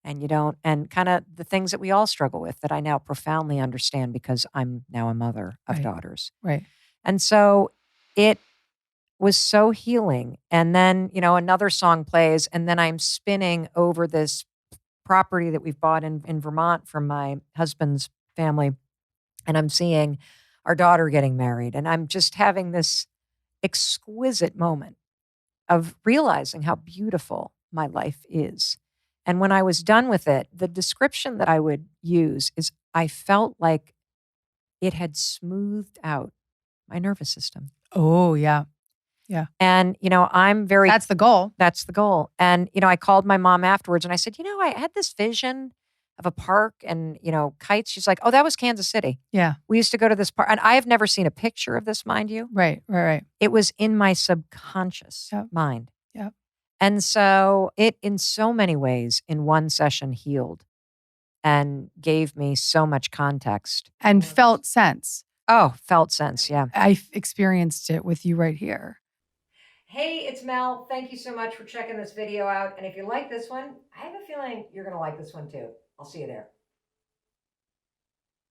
And you don't, and kind of the things that we all struggle with that I now profoundly understand because I'm now a mother of daughters. Right. And so it was so healing. And then, another song plays and then I'm spinning over this property that we've bought in Vermont from my husband's family. And I'm seeing our daughter getting married. And I'm just having this exquisite moment of realizing how beautiful my life is. And when I was done with it, the description that I would use is I felt like it had smoothed out my nervous system. Oh, yeah. Yeah. And, I'm very... That's the goal. That's the goal. And, I called my mom afterwards and I said, I had this vision of a park and, kites. She's like, oh, that was Kansas City. Yeah. We used to go to this park. And I have never seen a picture of this, mind you. Right. It was in my subconscious mind. Yep. And so it, in so many ways, in one session healed and gave me so much context. And felt sense. Oh, felt sense. Yeah. I experienced it with you right here. Hey, it's Mel. Thank you so much for checking this video out. And if you like this one, I have a feeling you're going to like this one too. I'll see you there.